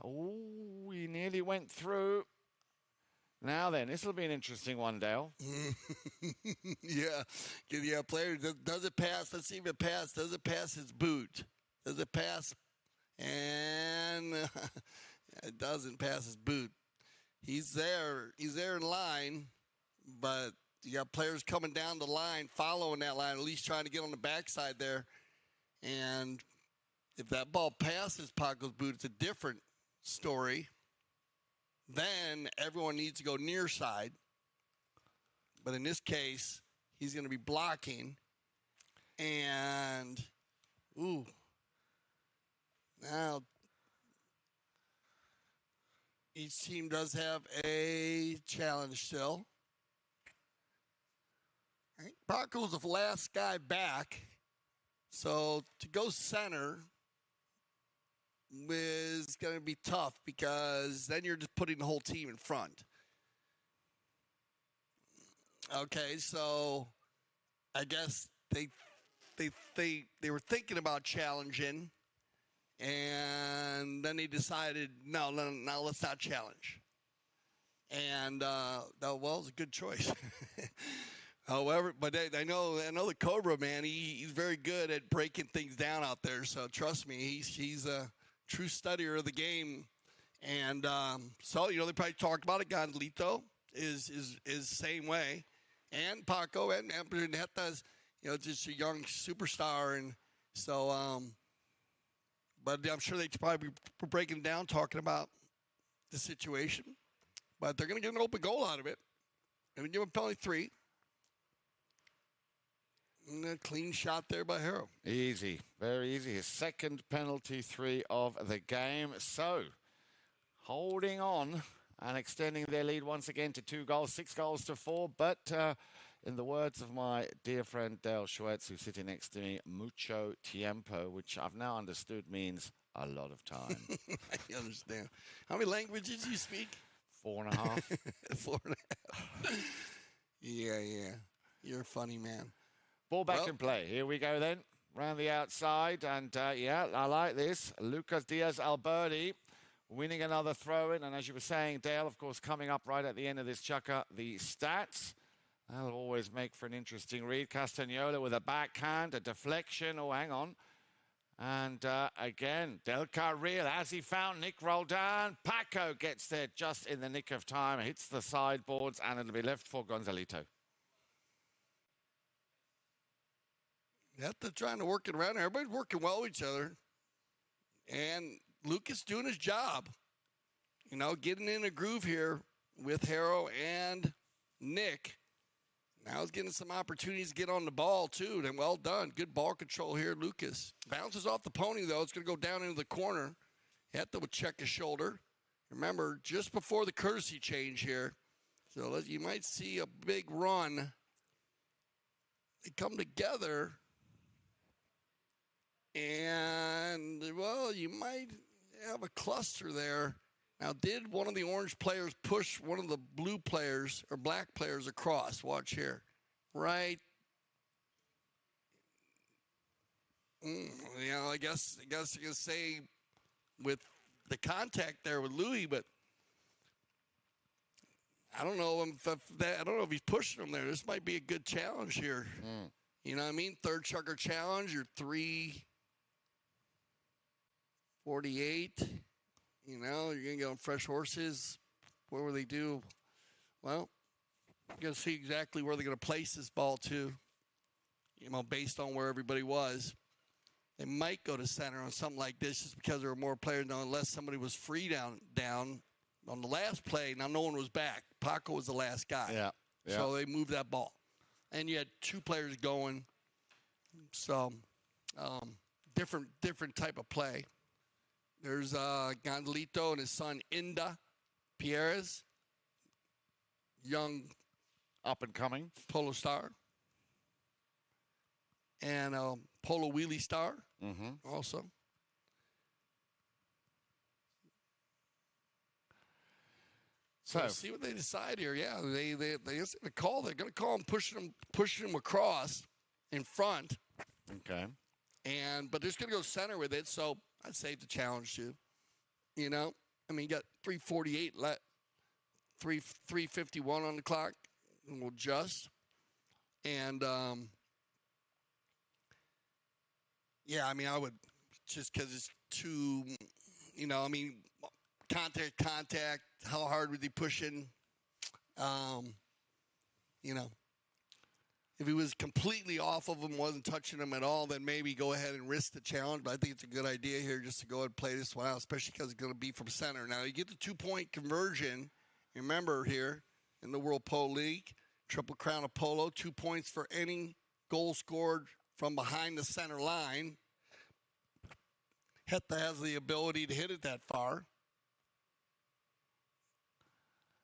Oh, he nearly went through. Now then, this will be an interesting one, Dale. Yeah, player, does it pass? Let's see if it passes. Does it pass his boot? Does it pass? And it doesn't pass his boot. He's there in line, but you got players coming down the line, following that line, at least trying to get on the backside there. And if that ball passes Paco's boot, it's a different story. Then everyone needs to go near side. But in this case, he's going to be blocking. And, now each team does have a challenge still. I think Paco's the last guy back. So to go center is going to be tough, because then you're just putting the whole team in front. Okay, so I guess they they were thinking about challenging, and then they decided, no, let's not challenge. And well, it was a good choice. However, but I know the Cobra, man, he's very good at breaking things down out there. So trust me, he's a true studier of the game. And so, they probably talked about it. Gonzalito is same way. And Paco and Neta's, just a young superstar. And so, but I'm sure they probably were breaking down, talking about the situation. But they're going to get an open goal out of it. And give him penalty 3. And a clean shot there by Harrow. Easy, very easy. His second penalty 3 of the game. So, holding on and extending their lead once again to 2 goals, 6 goals to 4. But in the words of my dear friend Dale Schwartz, who's sitting next to me, mucho tiempo, which I've now understood means a lot of time. I understand. How many languages do you speak? 4.5. 4.5. Yeah. You're a funny man. Ball back in play. Here we go then. Round the outside. And, yeah, I like this. Lucas Diaz-Alberti winning another throw-in. And as you were saying, Dale, of course, coming up right at the end of this chukker, the stats. That'll always make for an interesting read. Castagnola with a backhand, a deflection. Oh, hang on. And again, Del Carril, has he found Nick Roldan? Paco gets there just in the nick of time, hits the sideboards, and it'll be left for Gonzalito. Yeah, they're trying to work it around. Everybody's working well with each other. And Lucas doing his job. Getting in a groove here with Harrow and Nick. Now he's getting some opportunities to get on the ball, too. And well done. Good ball control here, Lucas. Bounces off the pony, though. It's going to go down into the corner. Hetta would check his shoulder. Remember, just before the courtesy change here. So you might see a big run. They come together. And, well, you might have a cluster there. Now, did one of the orange players push one of the blue players or black players across? Watch here. Right. I guess you can say with the contact there with Louis, but I don't know if he's pushing him there. This might be a good challenge here. You know what I mean? Third chukker challenge, you're 3:48. You're going to get on fresh horses. What will they do? Well, you're going to see exactly where they're going to place this ball, too, based on where everybody was. They might go to center on something like this just because there were more players, unless somebody was free down on the last play. Now, no one was back. Paco was the last guy. Yeah. So they moved that ball. And you had 2 players going. So, different type of play. There's Gonzalito and his son, Inda Pierres, young up-and-coming Polo star. And Polo wheelie star also. So let's see what they decide here. Yeah, they just going to call. They're going to call him pushing him across in front. Okay. But they're just going to go center with it. So I'd save the challenge too. You got 3:48 left, 3:51 on the clock, and we'll adjust. And I would just because it's too, contact. How hard was he pushing? If he was completely off of him, wasn't touching him at all, then maybe go ahead and risk the challenge. But I think it's a good idea here just to go ahead and play this one out, especially because it's going to be from center. Now, you get the 2-point conversion. Remember here in the World Polo League, Triple Crown of Polo, 2 points for any goal scored from behind the center line. Hetta has the ability to hit it that far.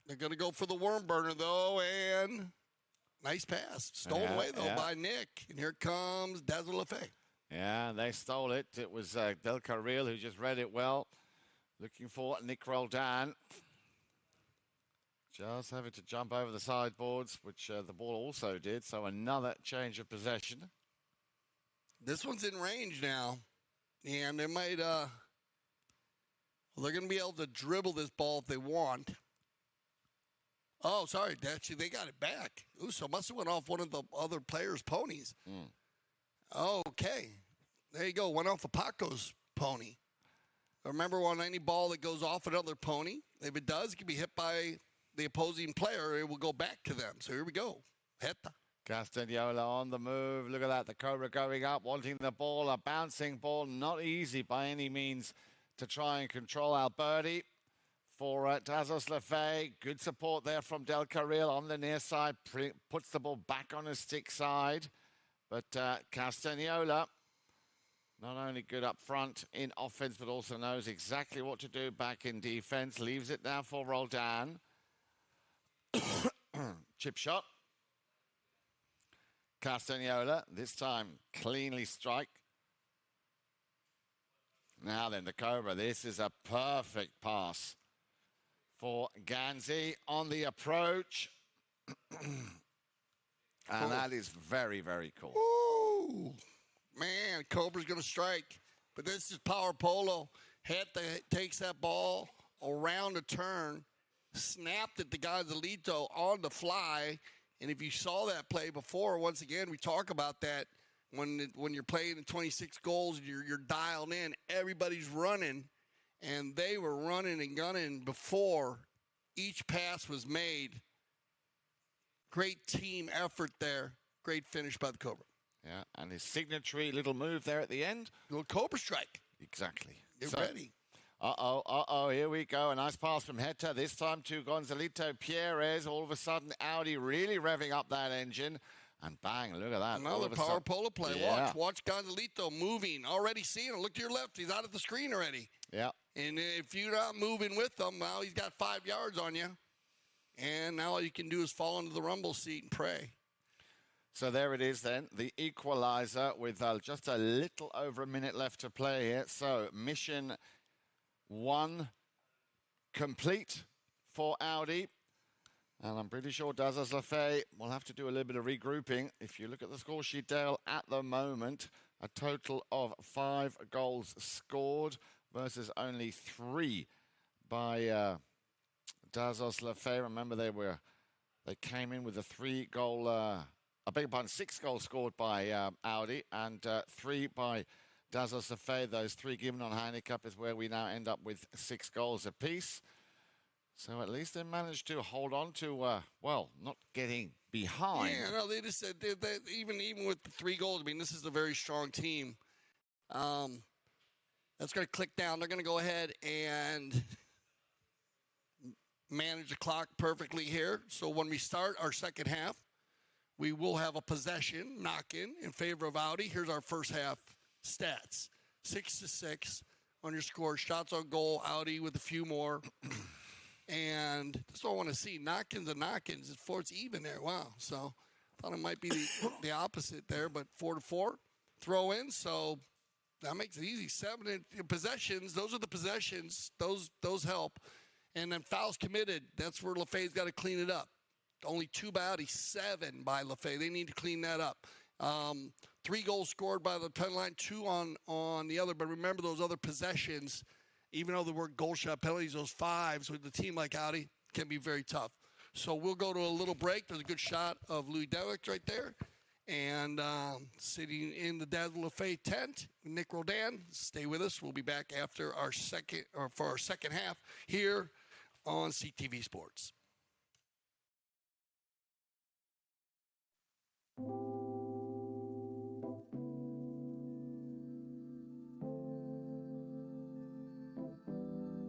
They're going to go for the worm burner, though, and nice pass. Stolen away, though, by Nick. And here comes Dazos LaFe. Yeah, they stole it. It was Del Carril who just read it well. Looking for Nick Roldan. Just having to jump over the sideboards, which the ball also did. So another change of possession. This one's in range now, and they might, they're going to be able to dribble this ball if they want. Oh, sorry, actually, they got it back. Ooh, so must have went off one of the other players' ponies. Okay. There you go. Went off of Paco's pony. Remember, on any ball that goes off another pony, if it does, it can be hit by the opposing player. It will go back to them. So here we go. Heta. Castagnola on the move. Look at that. The Cobra going up, wanting the ball. A bouncing ball. Not easy by any means to try and control Alberti. For Dazos LaFe. Good support there from Del Carril on the near side. Puts the ball back on his stick side. But Castagnola, not only good up front in offense, but also knows exactly what to do back in defense. Leaves it now for Roldan. Chip shot. Castagnola, this time cleanly strike. Now then, the Cobra. This is a perfect pass for Ganzi on the approach. And that is very, very cool. Ooh, man, Cobra's going to strike. But this is power polo. Heta takes that ball around the turn, snapped it to Gonzalito on the fly. And if you saw that play before, once again, we talk about that when you're playing in 26 goals, you're dialed in, everybody's running. And they were running and gunning before each pass was made. Great team effort there. Great finish by the Cobra. Yeah, and his signatory little move there at the end. Little Cobra strike. Exactly. Get ready. Here we go. A nice pass from Heta. This time to Gonzalito Pierres. All of a sudden, Audi really revving up that engine. And bang, look at that. Another power polo play. Yeah. Watch Gonzalito moving. Already seeing it. Look to your left. He's out of the screen already. Yeah. And if you're not moving with him, well, he's got 5 yards on you. And now all you can do is fall into the rumble seat and pray. So there it is then, the equalizer with just a little over a minute left to play here. So mission 1 complete for Audi. And I'm pretty sure Dazos LaFe will have to do a little bit of regrouping. If you look at the score sheet, Dale, at the moment, a total of 5 goals scored versus only 3 by Dazos LaFe. Remember, they came in with a 6 goals scored by Audi and 3 by Dazos LaFe. Those 3 given on handicap is where we now end up with 6 goals apiece. So at least they managed to hold on to, not getting behind. Yeah, no, they just said that even with the 3 goals, I mean, this is a very strong team. That's going to click down. They're going to go ahead and manage the clock perfectly here. So when we start our second half, we will have a possession knock-in favor of Audi. Here's our first half stats. 6-6 on your score. Shots on goal, Audi with a few more. And that's what I want to see. Knock-ins and knock-ins. It's even there. Wow. So I thought it might be the opposite there, but 4-4. Throw in, so that makes it easy. 7 possessions. Those are the possessions. Those help. And then fouls committed. That's where LaFe's got to clean it up. Only 2 by Audi, 7 by LaFe. They need to clean that up. 3 goals scored by the penalty line, 2 on the other. But remember those other possessions, even though there were goal shot penalties, those 5s with a team like Audi can be very tough. So we'll go to a little break. There's a good shot of Louis Devick right there. And sitting in the Dazos LaFe tent, Nick Roldan. Stay with us. We'll be back after for our second half here on CTV Sports.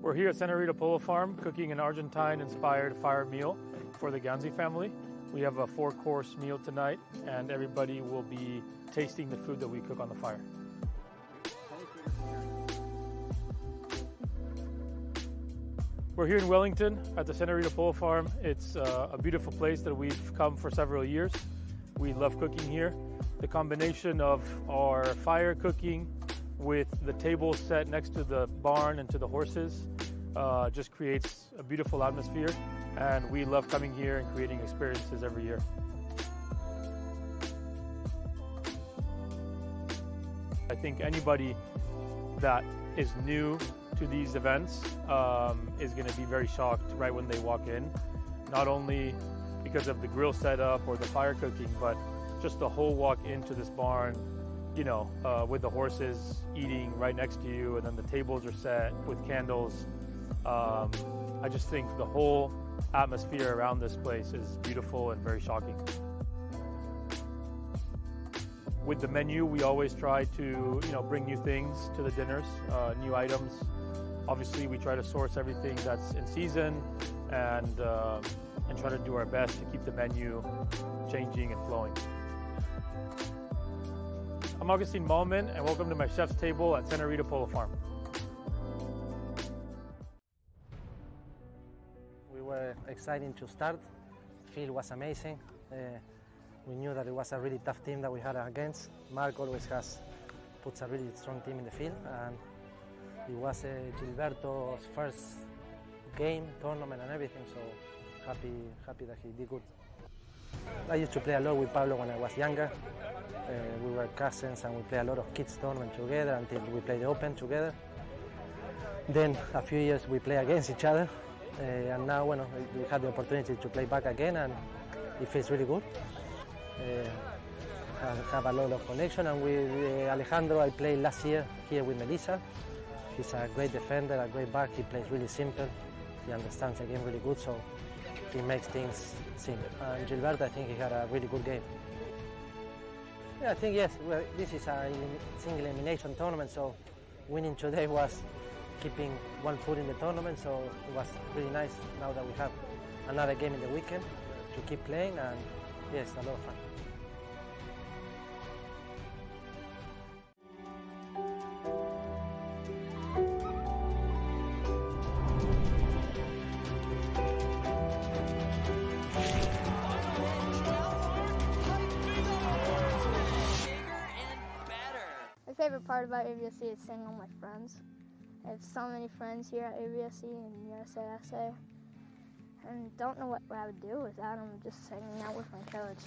We're here at Senorita Polo Farm cooking an Argentine-inspired fire meal for the Ganzi family. We have a 4-course meal tonight, and everybody will be tasting the food that we cook on the fire. We're here in Wellington at the Senorita Polo Farm. It's a beautiful place that we've come for several years. We love cooking here. The combination of our fire cooking with the table set next to the barn and to the horses just creates a beautiful atmosphere, and we love coming here and creating experiences every year. I think anybody that is new to these events is going to be very shocked right when they walk in, not only because of the grill setup or the fire cooking, but just the whole walk into this barn, you know, with the horses eating right next to you, and then the tables are set with candles. I just think the whole atmosphere around this place is beautiful and very shocking. With the menu, we always try to, you know, bring new things to the dinners, new items. Obviously, we try to source everything that's in season and try to do our best to keep the menu changing and flowing. I'm Augustine Malman, and welcome to my chef's table at Senorita Polo Farm. We were excited to start. The field was amazing. We knew that it was a really tough team that we had against. Mark always puts a really strong team in the field, and it was Gilberto's first game, tournament and everything, so happy that he did good. I used to play a lot with Pablo when I was younger. We were cousins and we played a lot of kids tournament together until we played the Open together. Then a few years we play against each other, and now we had the opportunity to play back again, and it feels really good. Have a lot of connection, and with Alejandro I played last year here with Melissa. He's a great defender, a great back. He plays really simple. He understands the game really good, so he makes things simple. And Gilberto, I think he had a really good game. Yeah, I think yes. Well, this is a single elimination tournament, so winning today was keeping one foot in the tournament. So it was really nice now that we have another game in the weekend to keep playing, and yes, a lot of fun. My favorite part about ABSC is seeing all my friends. I have so many friends here at ABSC and USASA, and don't know what I would do without them. Just hanging out with my coach.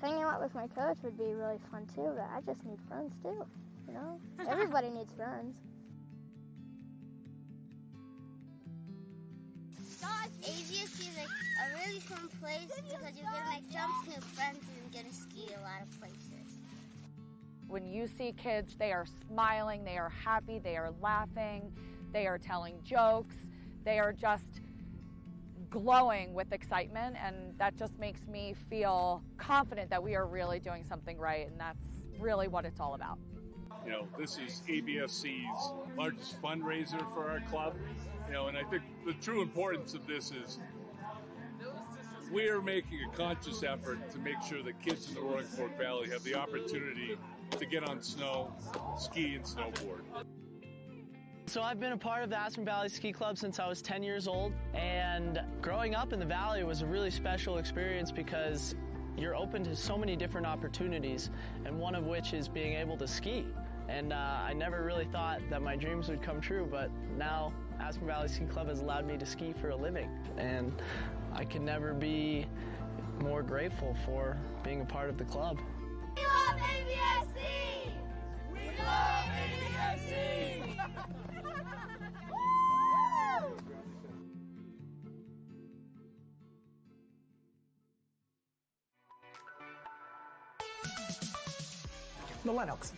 Hanging out with my coach would be really fun too, but I just need friends too, you know? Everybody needs friends. ABSC is like a really fun place because you're gonna make jumps with friends and you're gonna ski a lot of places. When you see kids, they are smiling, they are happy, they are laughing, they are telling jokes, they are just glowing with excitement, and that just makes me feel confident that we are really doing something right, and that's really what it's all about. You know, this is ABSC's largest fundraiser for our club, you know, and I think the true importance of this is we are making a conscious effort to make sure that kids in the Roaring Fork Valley have the opportunity to get on snow, ski, and snowboard. So I've been a part of the Aspen Valley Ski Club since I was 10 years old, and growing up in the valley was a really special experience because you're open to so many different opportunities, and one of which is being able to ski. And I never really thought that my dreams would come true, but now Aspen Valley Ski Club has allowed me to ski for a living, and I can never be more grateful for being a part of the club. We love ABSC! We love ABSC! The Lennox.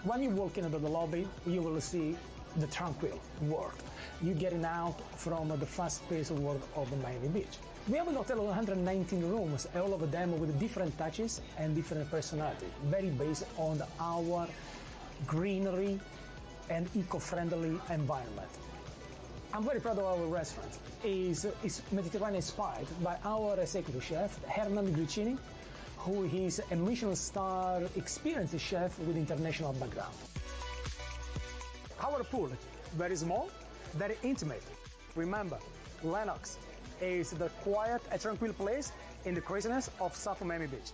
When you walk into the lobby, you will see the tranquil world. You're getting out from the fast-paced world of the Miami Beach. We have a hotel of 119 rooms, all of them with different touches and different personality, very based on our greenery and eco-friendly environment. I'm very proud of our restaurant. It's Mediterranean inspired by our executive chef, Hernan Gricini, who is a Michelin star experienced chef with international background. Our pool, very small, very intimate. Remember, Lennox is the quiet and tranquil place in the craziness of South Miami Beach.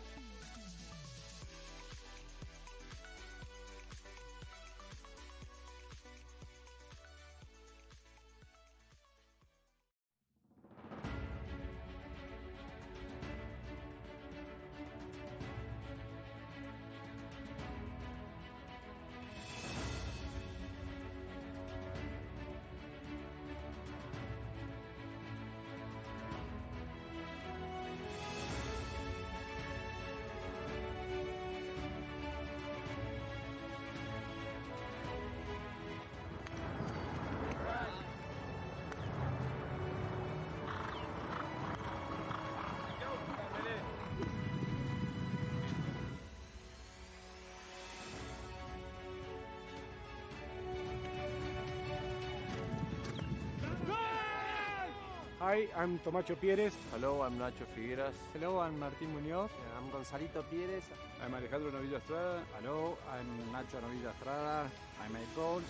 Hi, I'm Tomacho Pérez. Hello, I'm Nacho Figueras. Hello, I'm Martín Muñoz. I'm Gonzalito Pérez. I'm Alejandro Novillo Estrada. Hello, I'm Nacho Novillo Estrada. I make goals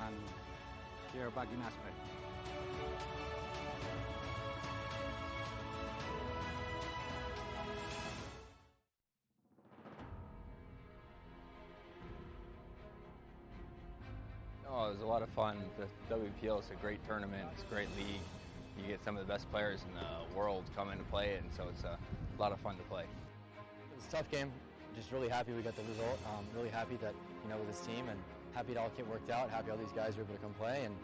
and here back in Aspen. Oh, it was a lot of fun. The WPL is a great tournament. It's a great league. You get some of the best players in the world coming to play it, and so it's a lot of fun to play. It was a tough game. Just really happy we got the result. Really happy that, with this team, and happy it all worked out. Happy all these guys were able to come play, and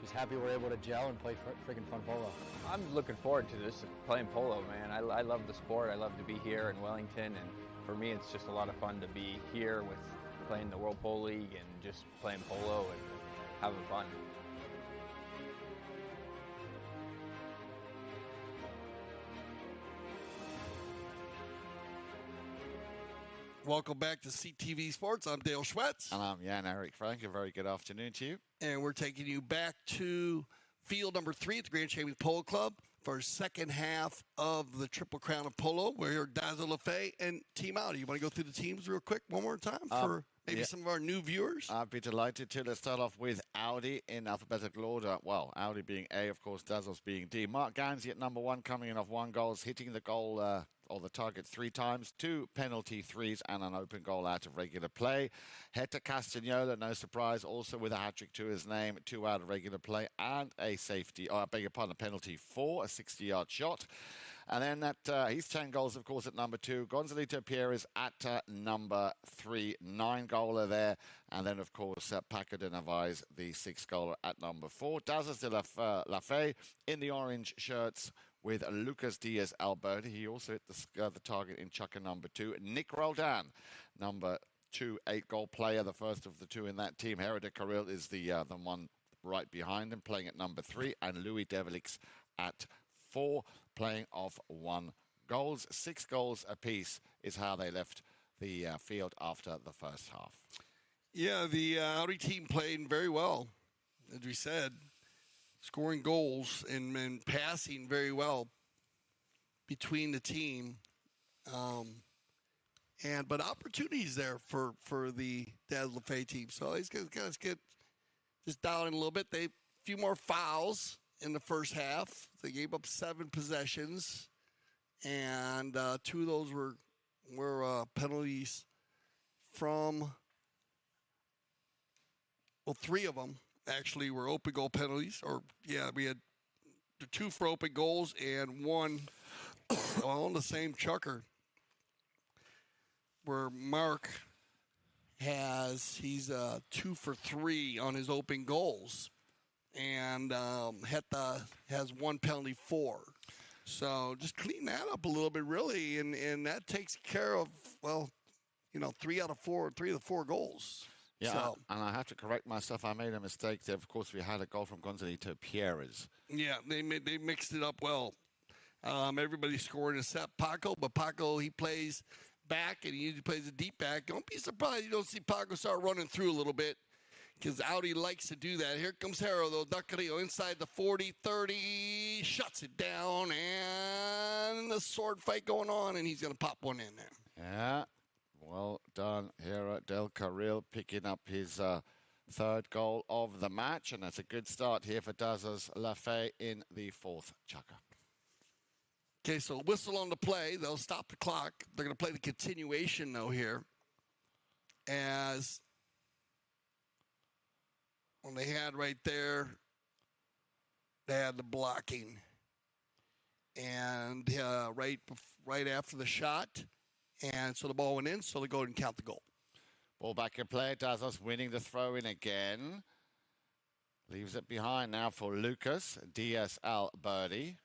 just happy we're able to gel and play freaking fun polo. I'm looking forward to this, playing polo, man. I love the sport. I love to be here in Wellington, and for me, it's just a lot of fun to be here with playing the World Polo League and just playing polo and having fun. Welcome back to CTV Sports. I'm Dale Schwetz. And I'm Jan-Erik Frank. A very good afternoon to you. And we're taking you back to field number 3 at the Grand Champions Polo Club for our second half of the Triple Crown of Polo. We're here at Dazos, LaFe, and Team Audi. You want to go through the teams real quick one more time for maybe some of our new viewers? I'd be delighted to. Let's start off with Audi in alphabetical order. Well, Audi being A, of course, Dazos being D. Mark Gansey at number 1, coming in off 1 goal, hitting the goal or the target 3 times, 2 penalty threes and an open goal out of regular play. Hector Castagnola, no surprise, also with a hat-trick to his name, 2 out of regular play and a safety, I beg your pardon, a penalty 4, a 60-yard shot. And then he's 10 goals, of course, at number 2. Gonzalito Pierres at number 3, 9-goaler there. And then, of course, Paco de Narvaez, the 6-goaler at number 4. Dazos de LaFe in the orange shirts with Lucas Diaz Alberti. He also hit the target in chukker number 2. Nick Roldan, number 2, 8-goal player, the first of the 2 in that team. Hera de Carril is the one right behind him, playing at number 3. And Louis Develix at 4, playing off 1 goals. 6 goals apiece is how they left the field after the first half. Yeah, the Audi team played very well, as we said, scoring goals and passing very well between the team. But opportunities there for the Dazos LaFe team. So these guys get just down in a little bit. A few more fouls in the first half. They gave up 7 possessions, and 2 of those were penalties from, 3 of them actually were open goal penalties. We had 2 for open goals and 1 on the same chukker where Mark he's 2 for 3 on his open goals. And Heta has 1 penalty 4. So just clean that up a little bit, really, and that takes care of, 3 out of 4, 3 of the 4 goals. Yeah, so, and I have to correct myself. I made a mistake there. Of course, we had a goal from Gonzalito Pierres. Yeah, they mixed it up well. Everybody scored a set. Paco, but Paco, he plays back, and he usually plays a deep back. Don't be surprised you don't see Paco start running through a little bit, because Audi likes to do that. Here comes Hero, though. Ducario inside the 40, 30, shuts it down, and the sword fight going on, and he's going to pop one in there. Yeah, well done, Hero Del Carril, picking up his 3rd goal of the match, and that's a good start here for Dazos LaFe in the 4th chukker. Okay, so whistle on the play. They'll stop the clock. They're going to play the continuation, though, here, as when they had right there, they had the blocking. And right after the shot, and so the ball went in, so they go ahead and count the goal. Ball back in play. Dazos winning the throw-in again. Leaves it behind now for Lucas Diaz Alberti.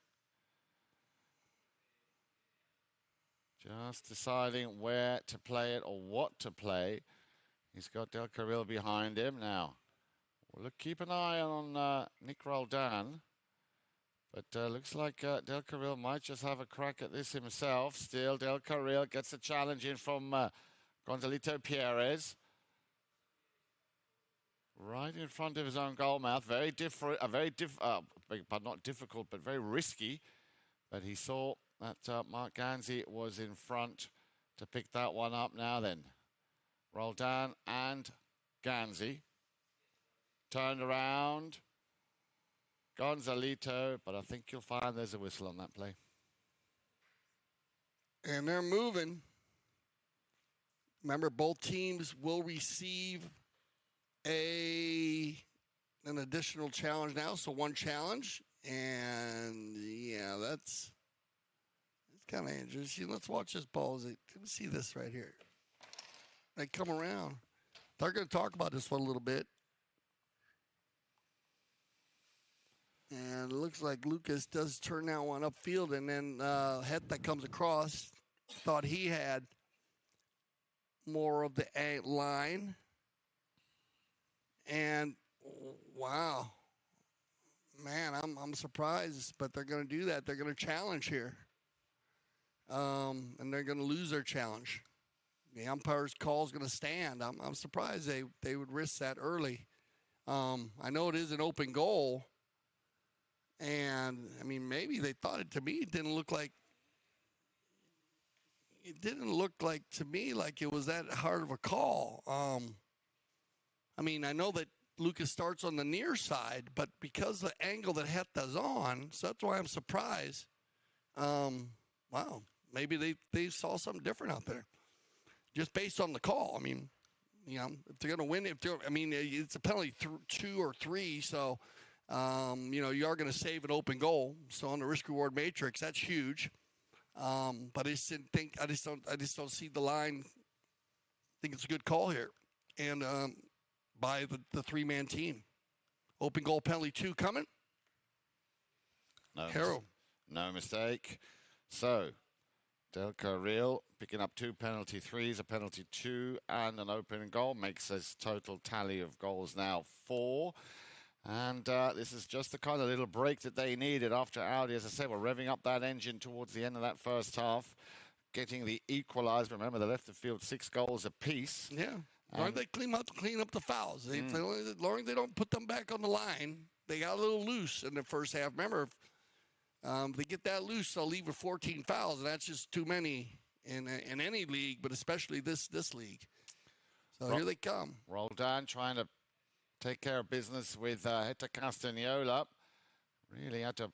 Just deciding where to play it or what to play. He's got Del Carril behind him now. Well, keep an eye on Nick Roldan. But looks like Del Carril might just have a crack at this himself. Still, Del Carril gets a challenge in from Gonzalito Pierres. right in front of his own goal mouth. Very different, but not difficult, but very risky. But he saw that Mark Ganzi was in front to pick that one up. Now then, Roldan and Ganzi turned around. Gonzalito, but I think you'll find there's a whistle on that play. And they're moving. Remember, both teams will receive an additional challenge now. So one challenge. And, yeah, that's kind of interesting. Let's watch this ball. Let me see this right here. They come around. They're going to talk about this one a little bit. And it looks like Lucas does turn that one upfield, and then Heta comes across. Thought he had more of the line. And, wow. Man, I'm surprised, but they're going to do that. They're going to challenge here. And they're going to lose their challenge. The umpire's call is going to stand. I'm surprised they would risk that early. I know it is an open goal. And, I mean, maybe they thought it. To me, it didn't look like to me like it was that hard of a call. I mean, I know that Lucas starts on the near side, but because the angle that Heta's on, so that's why I'm surprised. Wow, maybe they saw something different out there, just based on the call. I mean, you know, if they're going to win, it's a penalty 2 or 3, so. You know, you are going to save an open goal. So on the risk-reward matrix, that's huge. But I just didn't think. I just don't see the line. I think it's a good call here, and by the 3-man team. Open goal penalty 2 coming. No mistake. So Del Carril picking up 2 penalty 3s, a penalty 2, and an open goal makes his total tally of goals now 4. And this is just the kind of little break that they needed after Audi, as I said, were revving up that engine towards the end of that first half, getting the equaliser. Remember, they left the field 6 goals apiece. Yeah. As long as they clean up the fouls. As long as they don't put them back on the line, they got a little loose in the first half. Remember, if they get that loose, they'll leave with 14 fouls, and that's just too many in any league, but especially this league. So here they come. Roldan trying to take care of business with Heta Castagnola. Really had to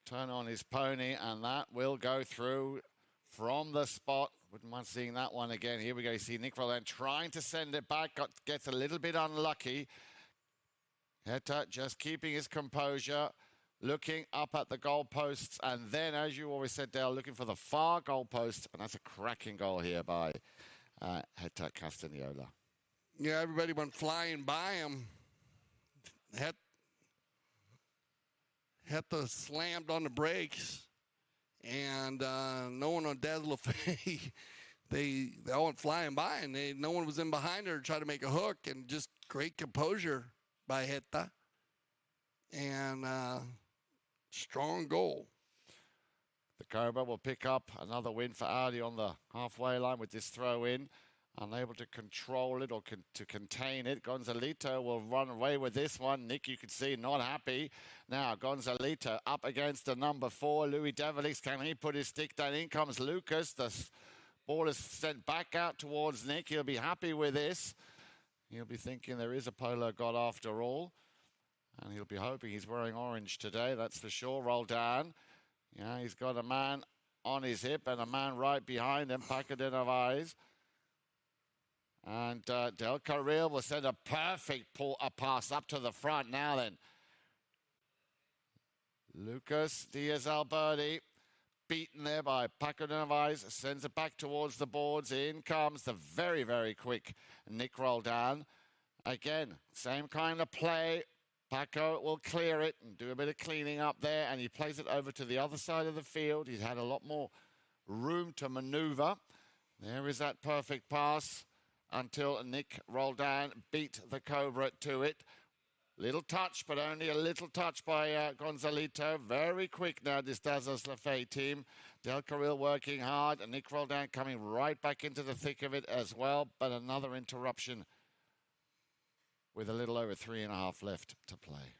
turn on his pony, and that will go through from the spot. Wouldn't mind seeing that one again. Here we go. You see Nick Roldan trying to send it back. Gets a little bit unlucky. Heta just keeping his composure, looking up at the goalposts, and then, as you always said, Dale, looking for the far goalpost, and that's a cracking goal here by Heta Castagnola. Yeah, everybody went flying by him. Heta slammed on the brakes, and no one on Dazos LaFe, they all went flying by, and no one was in behind her to try to make a hook, and just great composure by Heta. And strong goal. The Cobra will pick up another win for Audi on the halfway line with this throw in. Unable to control it or to contain it. Gonzalito will run away with this one. Nick, you can see, not happy. Now, Gonzalito up against the number 4. Louis Develix, can he put his stick down? In comes Lucas. The ball is sent back out towards Nick. He'll be happy with this. He'll be thinking there is a Polo god after all. And he'll be hoping he's wearing orange today, that's for sure. Roldan. Yeah, he's got a man on his hip and a man right behind him, Paco de Narvaez. And Del Carril will send a perfect pass up to the front now then. Lucas Diaz-Alberti, beaten there by Paco de Narvaez, sends it back towards the boards. In comes the very, very quick Nick Roldan. Again, same kind of play. Paco will clear it and do a bit of cleaning up there, and he plays it over to the other side of the field. He's had a lot more room to maneuver. There is that perfect pass until Nick Roldan beat the Cobra to it. Little touch, but only a little touch by Gonzalito. Very quick now, this Dazos LaFe team. Del Carril working hard, and Nick Roldan coming right back into the thick of it as well. But another interruption with a little over 3.5 left to play.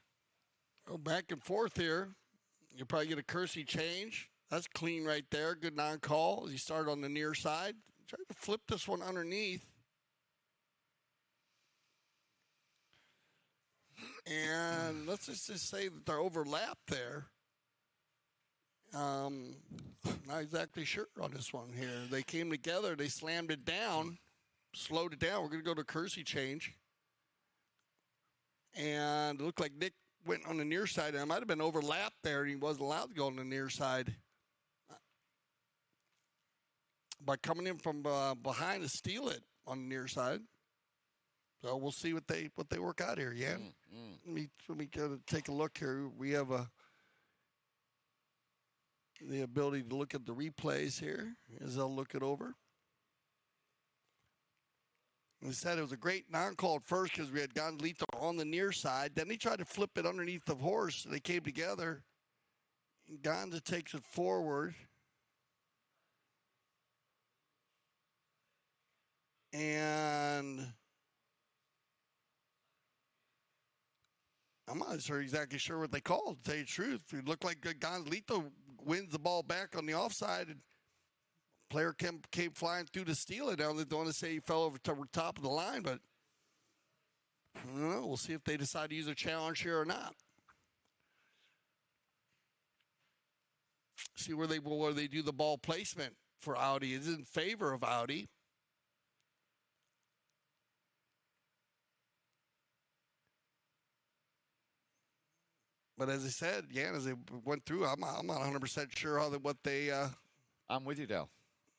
Oh, back and forth here. You'll probably get a Kersey change. That's clean right there. Good non-call as he started on the near side. Tried to flip this one underneath. And let's just say that they're overlapped there. Not exactly sure on this one here. They came together. They slammed it down, slowed it down. We're going to go to Kersey change. And it looked like Nick went on the near side. It might have been overlapped there, and he wasn't allowed to go on the near side. By coming in from behind to steal it on the near side. So we'll see what they work out here, yeah. Let me take a look here. We have the ability to look at the replays here as they'll look it over. They said it was a great non-call at first because we had Gonzalito on the near side. Then he tried to flip it underneath the horse. They came together. Gonza takes it forward. And I'm not exactly sure what they called, to tell you the truth. It looked like Gonzalito wins the ball back on the offside. And player came flying through to steal it. I don't want to say he fell over to the top of the line, but I don't know. We'll see if they decide to use a challenge here or not. See where they do the ball placement for Audi. It's in favor of Audi. But as I said, yeah, as they went through, I'm not 100% sure what they. I'm with you, Dale.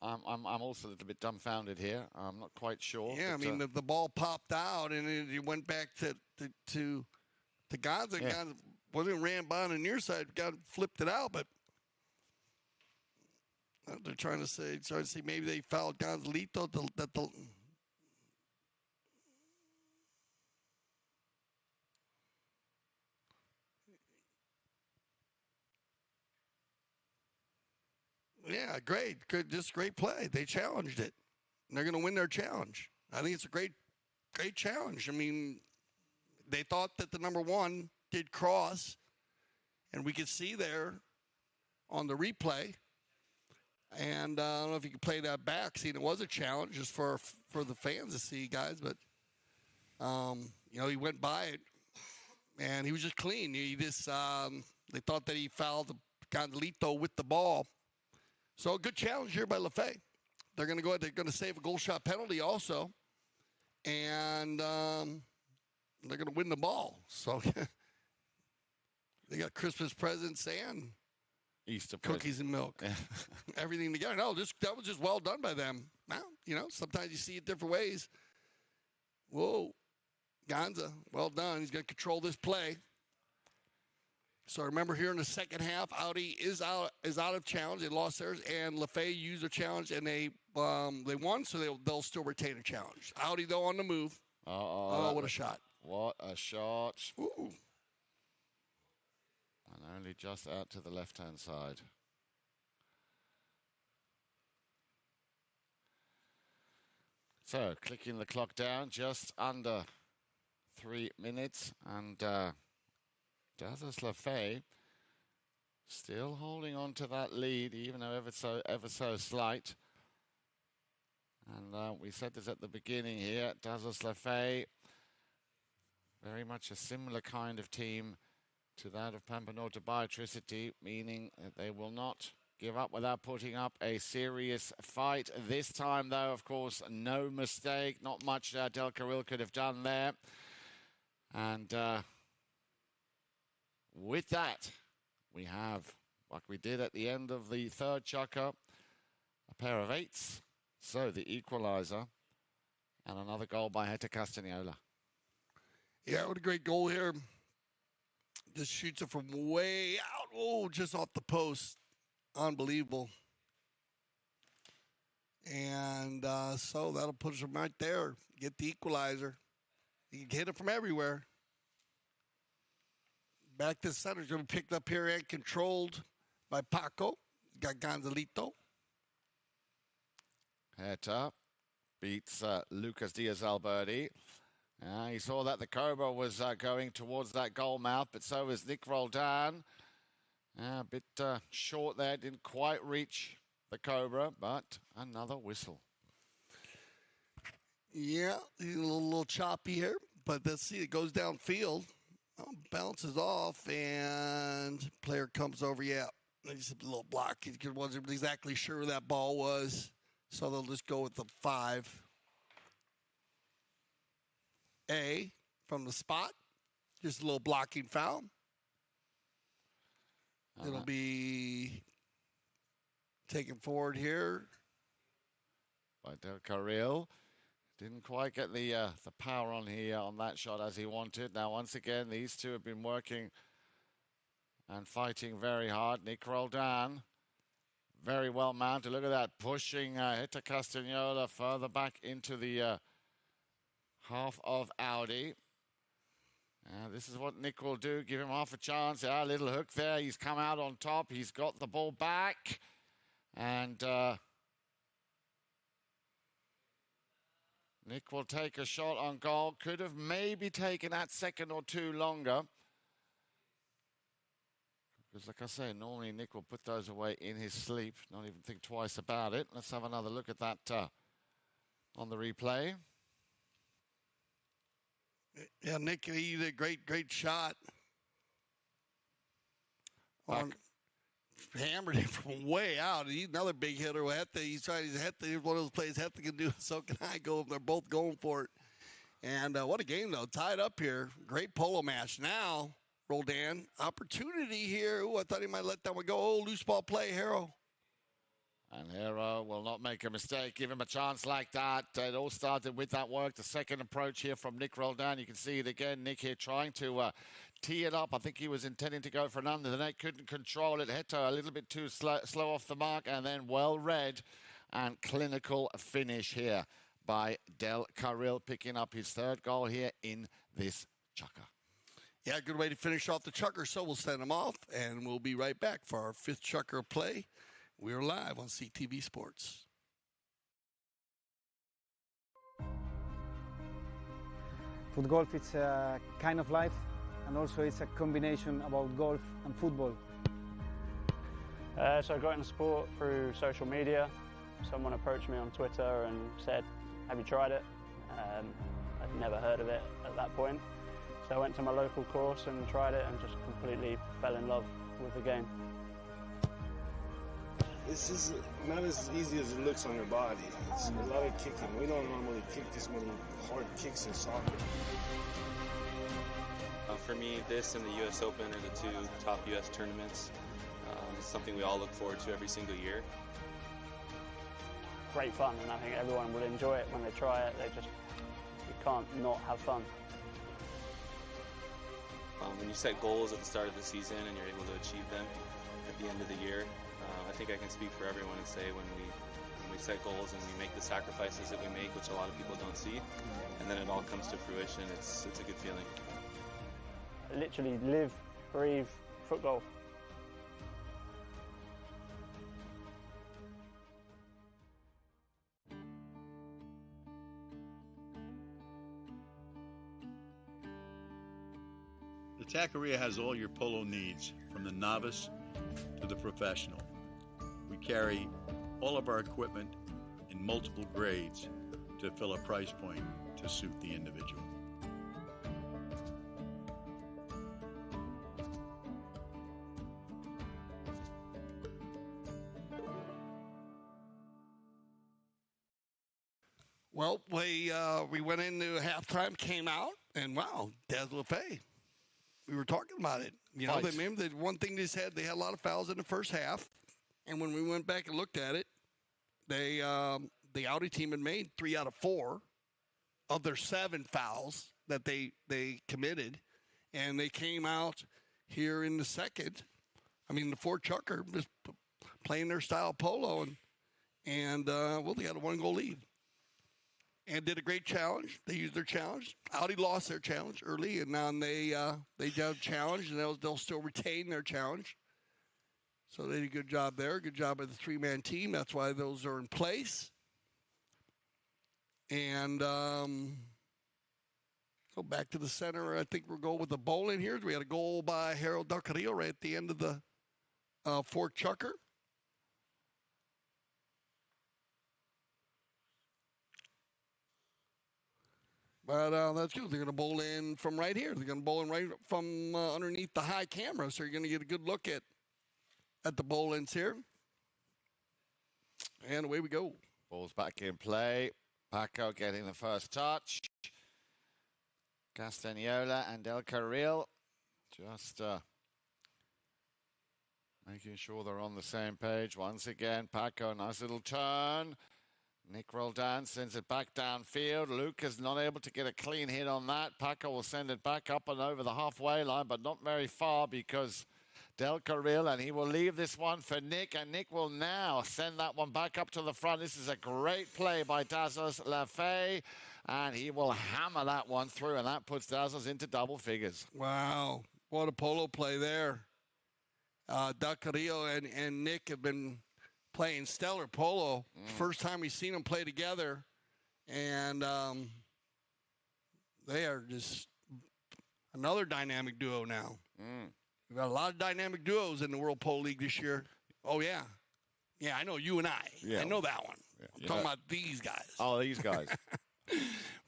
I'm also a little bit dumbfounded here. I'm not quite sure. Yeah, I mean the ball popped out and it went back to Gonza. Yeah. Gonza wasn't ran by on the near side. Gonza flipped it out, but they're trying to say maybe they fouled Gonzalito. Yeah, great. Good, just great play. They challenged it. And they're going to win their challenge. I think it's a great challenge. I mean, they thought that the number one did cross, and we could see there on the replay. And I don't know if you can play that back. See, it was a challenge just for the fans to see, guys. But, he went by it, and he was just clean. They thought that he fouled Gonzalito with the ball. So a good challenge here by LaFe. They're going to go ahead. They're going to save a goal shot penalty also. And they're going to win the ball. So they got Christmas presents and Easter cookies and milk. Everything together. No, that was just well done by them. Now, sometimes you see it different ways. Whoa. Gonza, well done. He's going to control this play. So remember here in the second half, Audi is out of challenge. They lost theirs, and LaFe used a challenge, and they won, so they'll still retain a challenge. Audi, though, on the move. Oh, what a shot. What a shot. Ooh. And only just out to the left-hand side. So, clicking the clock down, just under 3 minutes, and Dazos LaFe still holding on to that lead, even though ever so slight. And we said this at the beginning here, Dazos LaFe, very much a similar kind of team to that of Pampanorte Biotricity, meaning that they will not give up without putting up a serious fight. This time, though, of course, no mistake. Not much Del Carril could have done there. And with that, we have what we did at the end of the third chukker, a pair of eights. So the equalizer and another goal by Hector Castagnola. Yeah, what a great goal here. Just shoots it from way out. Oh, just off the post. Unbelievable. And so that'll push him right there. Get the equalizer. You can hit it from everywhere. Back to center is going to be picked up here and controlled by Paco. Got Gonzalito. Head up. Beats Lucas Diaz-Alberti. He saw that the Cobra was going towards that goal mouth, but so was Nick Roldan. A bit short there, didn't quite reach the Cobra, but another whistle. Yeah, he's a little choppy here, but let's see, it goes downfield. Bounces off, and player comes over. Yeah, just a little block. He wasn't exactly sure where that ball was, so they'll just go with the 5A from the spot. Just a little blocking foul. It'll be taken forward here by Del Carril. Didn't quite get the power on here on that shot as he wanted. Now, once again, these two have been working and fighting very hard. Nick Roldan, very well mounted. Look at that, pushing Hector Castagnola further back into the half of Audi. This is what Nick will do. Give him half a chance. A little hook there. He's come out on top. He's got the ball back. And Nick will take a shot on goal. Could have maybe taken that second or two longer. Because like I say, normally Nick will put those away in his sleep. Not even think twice about it. Let's have another look at that on the replay. Yeah, Nick, he did a great shot. Hammered him from way out. He's another big hitter. He's trying to hit. Here's one of those plays Hector can do. So can I go. They're both going for it. And what a game, though. Tied up here. Great polo match. Now, Roldan, opportunity here. Ooh, I thought he might let that one go. Oh, loose ball play, Harrow. And Hero will not make a mistake. Give him a chance like that. It all started with that work. The second approach here from Nick Roldan. You can see it again. Nick here trying to tee it up. I think he was intending to go for an under the net. Couldn't control it. Heto a little bit too slow off the mark. And then well read and clinical finish here by Del Carril, picking up his third goal here in this chukker. Yeah, good way to finish off the chukker. So we'll send him off, and we'll be right back for our fifth chukker play. We're live on CTV Sports. Foot golf is a kind of life, and also it's a combination about golf and football. So I got into sport through social media. Someone approached me on Twitter and said, "Have you tried it?" I'd never heard of it at that point. So I went to my local course and tried it and just completely fell in love with the game. This is not as easy as it looks on your body. It's a lot of kicking. We don't normally kick this many hard kicks in soccer. For me, this and the U.S. Open are the two top U.S. tournaments. It's something we all look forward to every single year. Great fun, and I think everyone will enjoy it when they try it. You can't not have fun. When you set goals at the start of the season and you're able to achieve them at the end of the year, I think I can speak for everyone and say when we set goals and we make the sacrifices that we make, which a lot of people don't see, and then it all comes to fruition, it's a good feeling. I literally live, breathe foot golf. The taqueria has all your polo needs, from the novice to the professional. We carry all of our equipment in multiple grades to fill a price point to suit the individual. Well, we went into halftime, came out, and wow, Daz LaFe. We were talking about it. You know, remember the one thing they said, they had a lot of fouls in the first half. And when we went back and looked at it, they the Audi team had made 3 out of 4 of their 7 fouls that they committed. And they came out here in the second. I mean, the 4 chukker just playing their style polo. And well, they had a 1-goal lead. And did a great challenge. They used their challenge. Audi lost their challenge early, and now they did a challenge, and they'll still retain their challenge. So they did a good job there. Good job by the 3-man team. That's why those are in place. And Go back to the center. I think we'll go with the bowling here. We had a goal by Harold Ducarillo right at the end of the fourth chukker. But that's good. They're going to bowl in from right here. They're going to bowl in right from underneath the high camera. So you're going to get a good look at the bowl-ins here. And away we go. Ball's back in play. Paco getting the first touch. Castagnola and Del Carril just making sure they're on the same page. Once again, Paco, nice little turn. Nick Roldan sends it back downfield. Lucas not able to get a clean hit on that. Paco will send it back up and over the halfway line, but not very far because Del Carril, and he will leave this one for Nick, and Nick will now send that one back up to the front. This is a great play by Dazos LaFe, and he will hammer that one through, and that puts Dazos into double figures. Wow, what a polo play there. Del Carril and Nick have been playing stellar polo. First time we've seen them play together, and they are just another dynamic duo now. We've got a lot of dynamic duos in the World Polo League this year. Oh, yeah. Yeah, I know you and I. Yeah. I know that one. Yeah. I'm talking about these guys. Oh, these guys.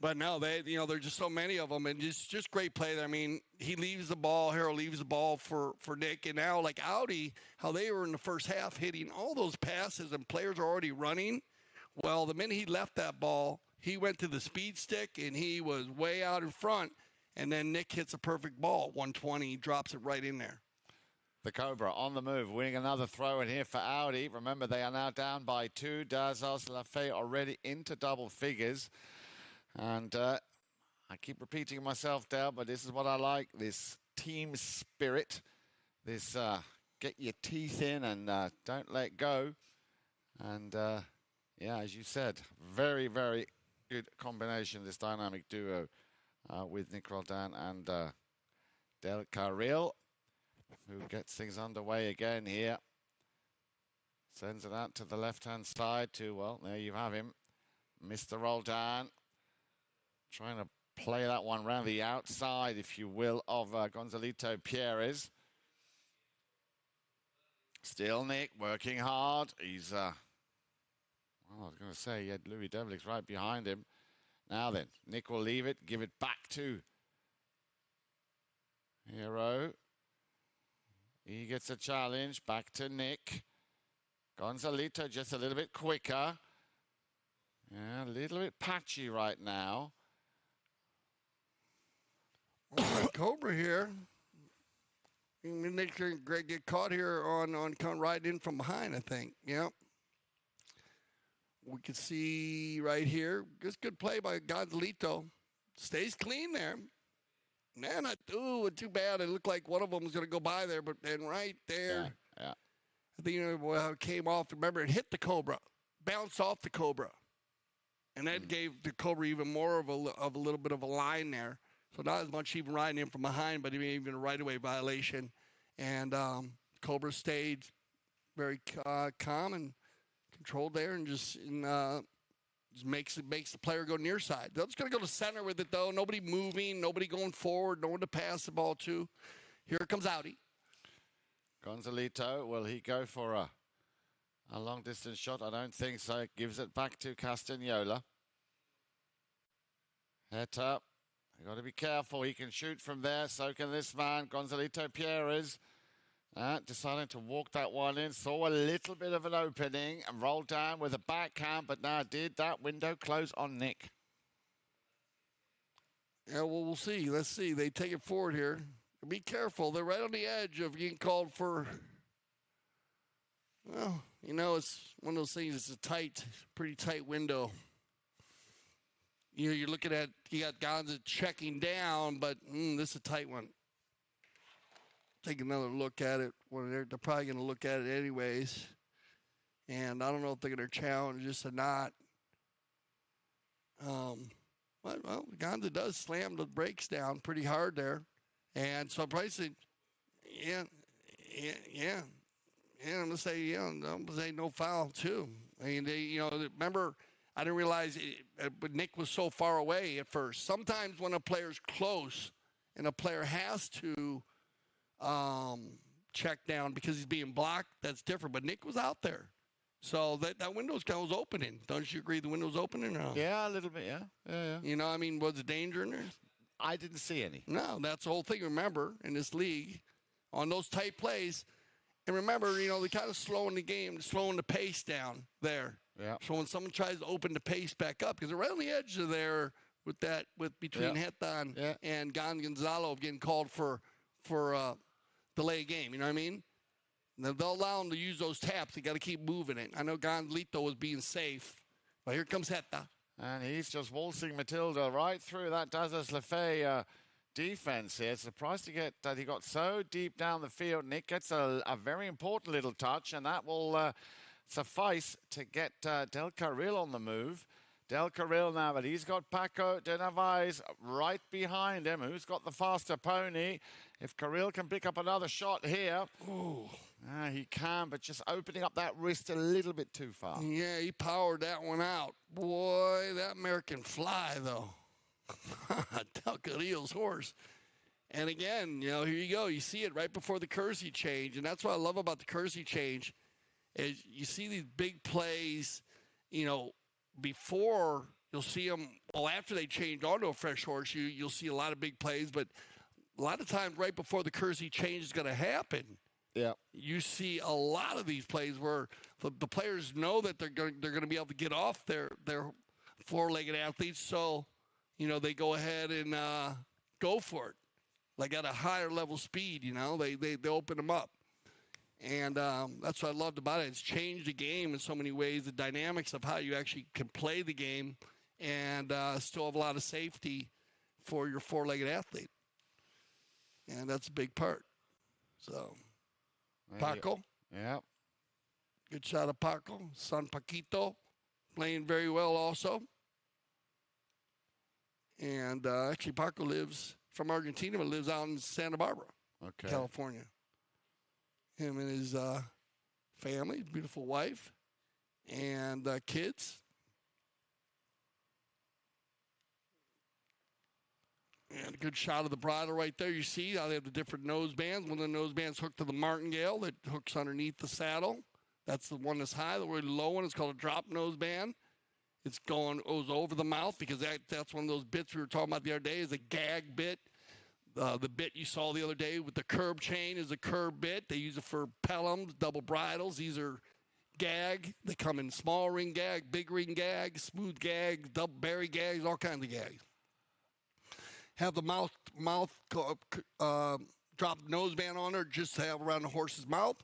But no, there's just so many of them, and just great play there. I mean, he leaves the ball, Harold leaves the ball for Nick, and now like Audi, how they were in the first half hitting all those passes and players are already running. Well, the minute he left that ball, he went to the speed stick, and he was way out in front, and then Nick hits a perfect ball, 120, drops it right in there. The Cobra on the move, winning another throw in here for Audi. Remember, they are now down by 2. Dazos LaFe already into double figures. And I keep repeating myself, Dale, but this is what I like, this team spirit, this get your teeth in and don't let go. And, yeah, as you said, very, very good combination, this dynamic duo with Nick Roldan and Del Carril, who gets things underway again here. Sends it out to the left-hand side to, well, there you have him, Mr. Roldan. Trying to play that one around the outside, if you will, of Gonzalito Pierres. Still Nick working hard. He's, well, I was going to say he had Louis Devlix right behind him. Now then, Nick will leave it, give it back to Hero. He gets a challenge, back to Nick. Gonzalito just a little bit quicker. Yeah, a little bit patchy right now. Cobra here. Nick and Greg get caught here on coming right in from behind, I think. Yep. We can see right here. Just good play by Gonzalito. Stays clean there. Man, too bad. It looked like one of them was going to go by there, but then right there. Yeah. I think it came off. Remember, it hit the Cobra. Bounced off the Cobra. And that gave the Cobra even more of a little bit of a line there. So not as much even riding in from behind, but even a right-of-way violation. And Cobra stayed very calm and controlled there and just makes the player go near side. They're just going to go to center with it, though. Nobody moving, nobody going forward, no one to pass the ball to. Here comes Audi. Gonzalito, will he go for a long-distance shot? I don't think so. Gives it back to Castagnola. Head up. You've got to be careful. He can shoot from there. So can this man, Gonzalito Pierres. Deciding to walk that one in. Saw a little bit of an opening and rolled down with a backhand, but now did that window close on Nick? Yeah, well, we'll see. Let's see. They take it forward here. Be careful. They're right on the edge of getting called for. Well, it's one of those things. It's a pretty tight window. You're looking at, you got Gonza checking down, but this is a tight one. Take another look at it. Well, they're probably going to look at it anyways. And I don't know if they're going to challenge this or not. Well, Gonza does slam the brakes down pretty hard there. And so Price, yeah. I'm going to say no foul too. I mean, remember, I didn't realize but Nick was so far away at first. Sometimes when a player's close and a player has to check down because he's being blocked, that's different. But Nick was out there. So that window's kind of was opening. Don't you agree the window's opening or no? Yeah, a little bit, yeah. You know, I mean, was there danger in there? I didn't see any. No, that's the whole thing. Remember, in this league, on those tight plays, and remember, you know, they're kind of slowing the game, slowing the pace down there. Yeah. So when someone tries to open the pace back up, because they're right on the edge of there with between Hetan and Gonzalo getting called for delay game. You know what I mean? Now, they'll allow them to use those taps. They got to keep moving it. I know Gonzalito was being safe, but here comes Heta. And he's just waltzing Matilda right through that Dazos LaFe defense here. Surprised to get that he got so deep down the field. Nick gets a very important little touch, and that will suffice to get Del Carril on the move. Del Carril now, but he's got Paco de Narvaez right behind him. Who's got the faster pony? If Carril can pick up another shot here. Ooh. He can, but just opening up that wrist a little bit too far. Yeah, he powered that one out. Boy, that mare can fly, though. Del Carril's horse. And again, you know, here you go. You see it right before the Kersey change. And that's what I love about the Kersey change is you see these big plays, you know, before you'll see them, well, after they change onto a fresh horse, you'll see a lot of big plays. But a lot of times right before the Kersey change is going to happen, yeah, you see a lot of these plays where the players know that they're going to be able to get off their four-legged athletes, so you know they go ahead and go for it, like at a higher level speed. You know, they open them up, and that's what I loved about it. It's changed the game in so many ways. The dynamics of how you actually can play the game, and still have a lot of safety for your four-legged athlete, and that's a big part. So. Paco. Yeah. Good shot of Paco. San Paquito playing very well also. And actually Paco lives from Argentina, but lives out in Santa Barbara, California. Him and his family, beautiful wife, and kids. And a good shot of the bridle right there. You see how they have the different nose bands. One of the nose bands hooked to the martingale that hooks underneath the saddle. That's the one that's high. The really low one is called a drop nose band. It goes over the mouth because that's one of those bits we were talking about the other day is a gag bit. The bit you saw the other day with the curb chain is a curb bit. They use it for pelhams, double bridles. These are gag. They come in small ring gag, big ring gag, smooth gag, double berry gags, all kinds of gags. Have the mouth drop nose band on there just to have around the horse's mouth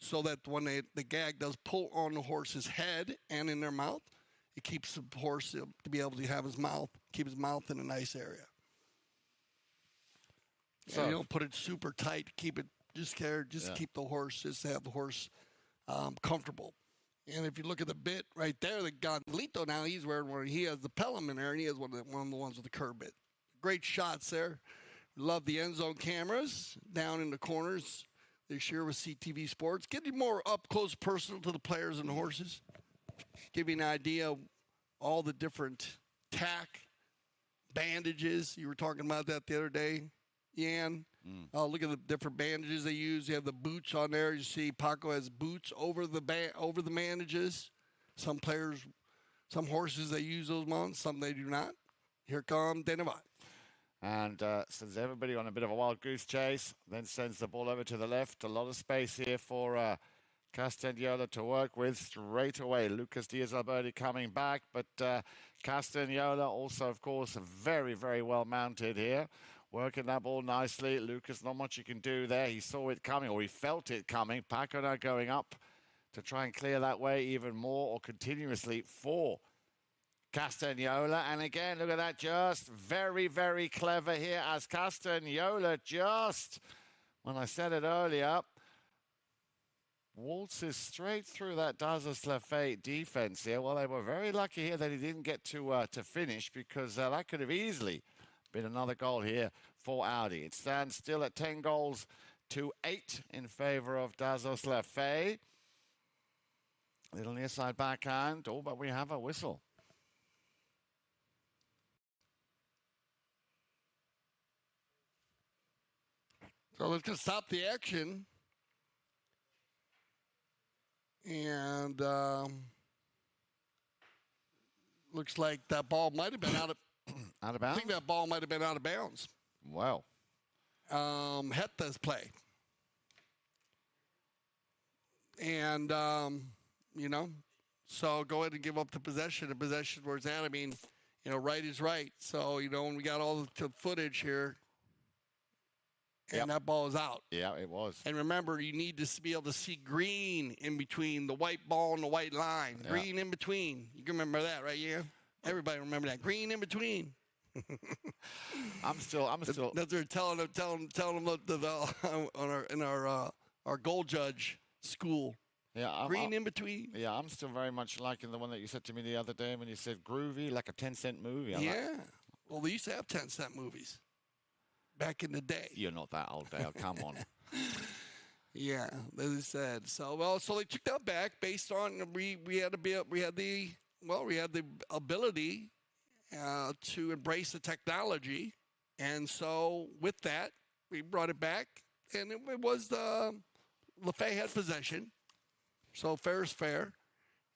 so that when the gag does pull on the horse's head and in their mouth, it keeps the horse to be able to have keep his mouth in a nice area. So you don't put it super tight, keep it keep the horse, just to have the horse comfortable. And if you look at the bit right there, the Gonzalito now, he's wearing one. He has the pelham in there, and he has one of the ones with the curb bit. Great shots there. Love the end zone cameras down in the corners this year with CTV Sports. Getting more up close personal to the players and the horses. Give you an idea of all the different tack, bandages. You were talking about that the other day, Yan. Look at the different bandages they use. You have the boots on there. You see Paco has boots over the bandages. Some horses, they use those mounts. Some they do not. Here come De Narvaez. And sends everybody on a bit of a wild goose chase. Then sends the ball over to the left. A lot of space here for Castagnola to work with straight away. Lucas Diaz-Alberti coming back. But Castagnola also, of course, very, very well mounted here. Working that ball nicely. Lucas, not much you can do there. He saw it coming, or he felt it coming. Paco now going up to try and clear that way even more or continuously for Castagnola. And again, look at that, just very, very clever here as Castagnola just, when I said it earlier, waltzes straight through that Dazos LaFe defense here. Well, they were very lucky here that he didn't get to finish because that could have easily been another goal here for Audi. It stands still at 10 goals to 8 in favor of Dazos LaFe. Little near side backhand. Oh, but we have a whistle. So let's just stop the action. And looks like that ball might have been out of out of bounds. I think that ball might have been out of bounds. Wow. Heta's play. And so go ahead and give up the possession. The possession where it's at. I mean, right is right. So when we got all the footage here. And that ball is out. Yeah, it was. And remember, you need to be able to see green in between the white ball and the white line. Yeah. Green in between. You can remember that, right? Yeah. Everybody remember that. Green in between. I'm still. That's what they're telling them in our goal judge school. Yeah, green in between. Yeah, I'm still very much liking the one that you said to me the other day when you said groovy, like a 10-cent movie. Well, they used to have 10-cent movies back in the day. You're not that old, Dale. Come on. Yeah, as I said. So they took that back based on we had the ability to embrace the technology, and so with that we brought it back, and it was LaFe had possession, so fair is fair.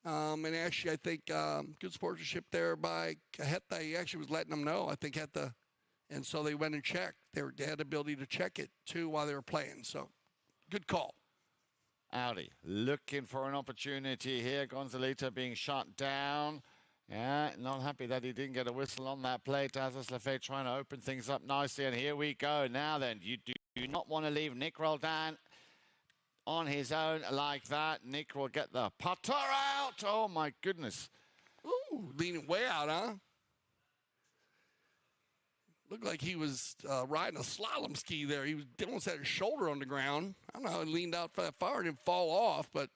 And actually, I think good sportsmanship there by Heta. He actually was letting them know. I think Heta. And so they went and checked. They had the ability to check it, too, while they were playing. So, good call. Audi looking for an opportunity here. Gonzalito being shot down. Yeah, not happy that he didn't get a whistle on that play. Dazos LaFe trying to open things up nicely. And here we go. Now then, you do not want to leave Nick Roldan on his own like that. Nick will get the putter out. Oh, my goodness. Ooh, leaning way out, huh? Looked like he was riding a slalom ski there. He almost had his shoulder on the ground. I don't know how he leaned out that far and didn't fall off, but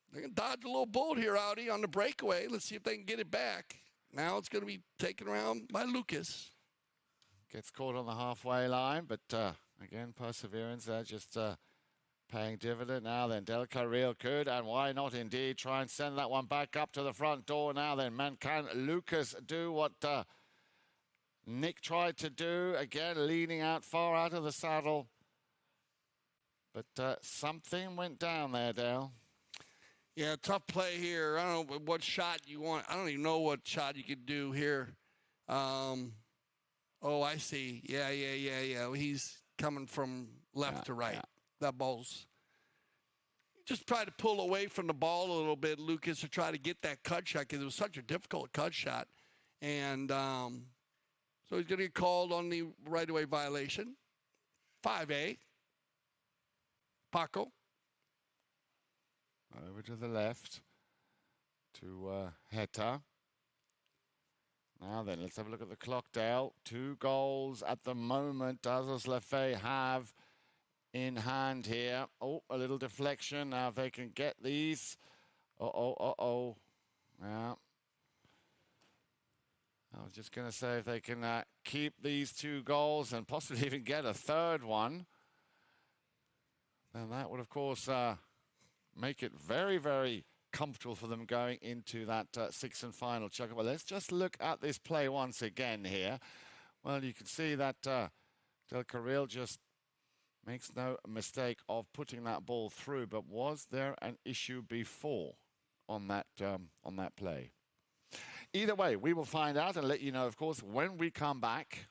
they're going to dodge a little bullet here, Audi, on the breakaway. Let's see if they can get it back. Now it's going to be taken around by Lucas. Gets caught on the halfway line, but again, perseverance there, just paying dividend. Now then, Del Carril could, and why not indeed, try and send that one back up to the front door. Now then, man, can Lucas do what Nick tried to do? Again, leaning out far out of the saddle. But something went down there, Dale. Yeah, tough play here. I don't know what shot you want. I don't even know what shot you could do here. Oh, I see. Yeah. He's coming from left to right. Yeah. That ball's just try to pull away from the ball a little bit, Lucas, to try to get that cut shot because it was such a difficult cut shot. And so he's going to get called on the right-of-way violation. 5A. Paco. Over to the left to Heta. Now then, let's have a look at the clock, Dale. 2 goals at the moment. Dazos LaFe have in hand here. Oh, a little deflection. Now if they can get these. Uh-oh. Yeah. I was just going to say if they can keep these 2 goals and possibly even get a third one, then that would, of course, make it very, very comfortable for them going into that 6th and final chukker. Well, let's just look at this play once again here. Well, you can see that Del Carril just makes no mistake of putting that ball through. But was there an issue before on that play? Either way, we will find out and let you know, of course, when we come back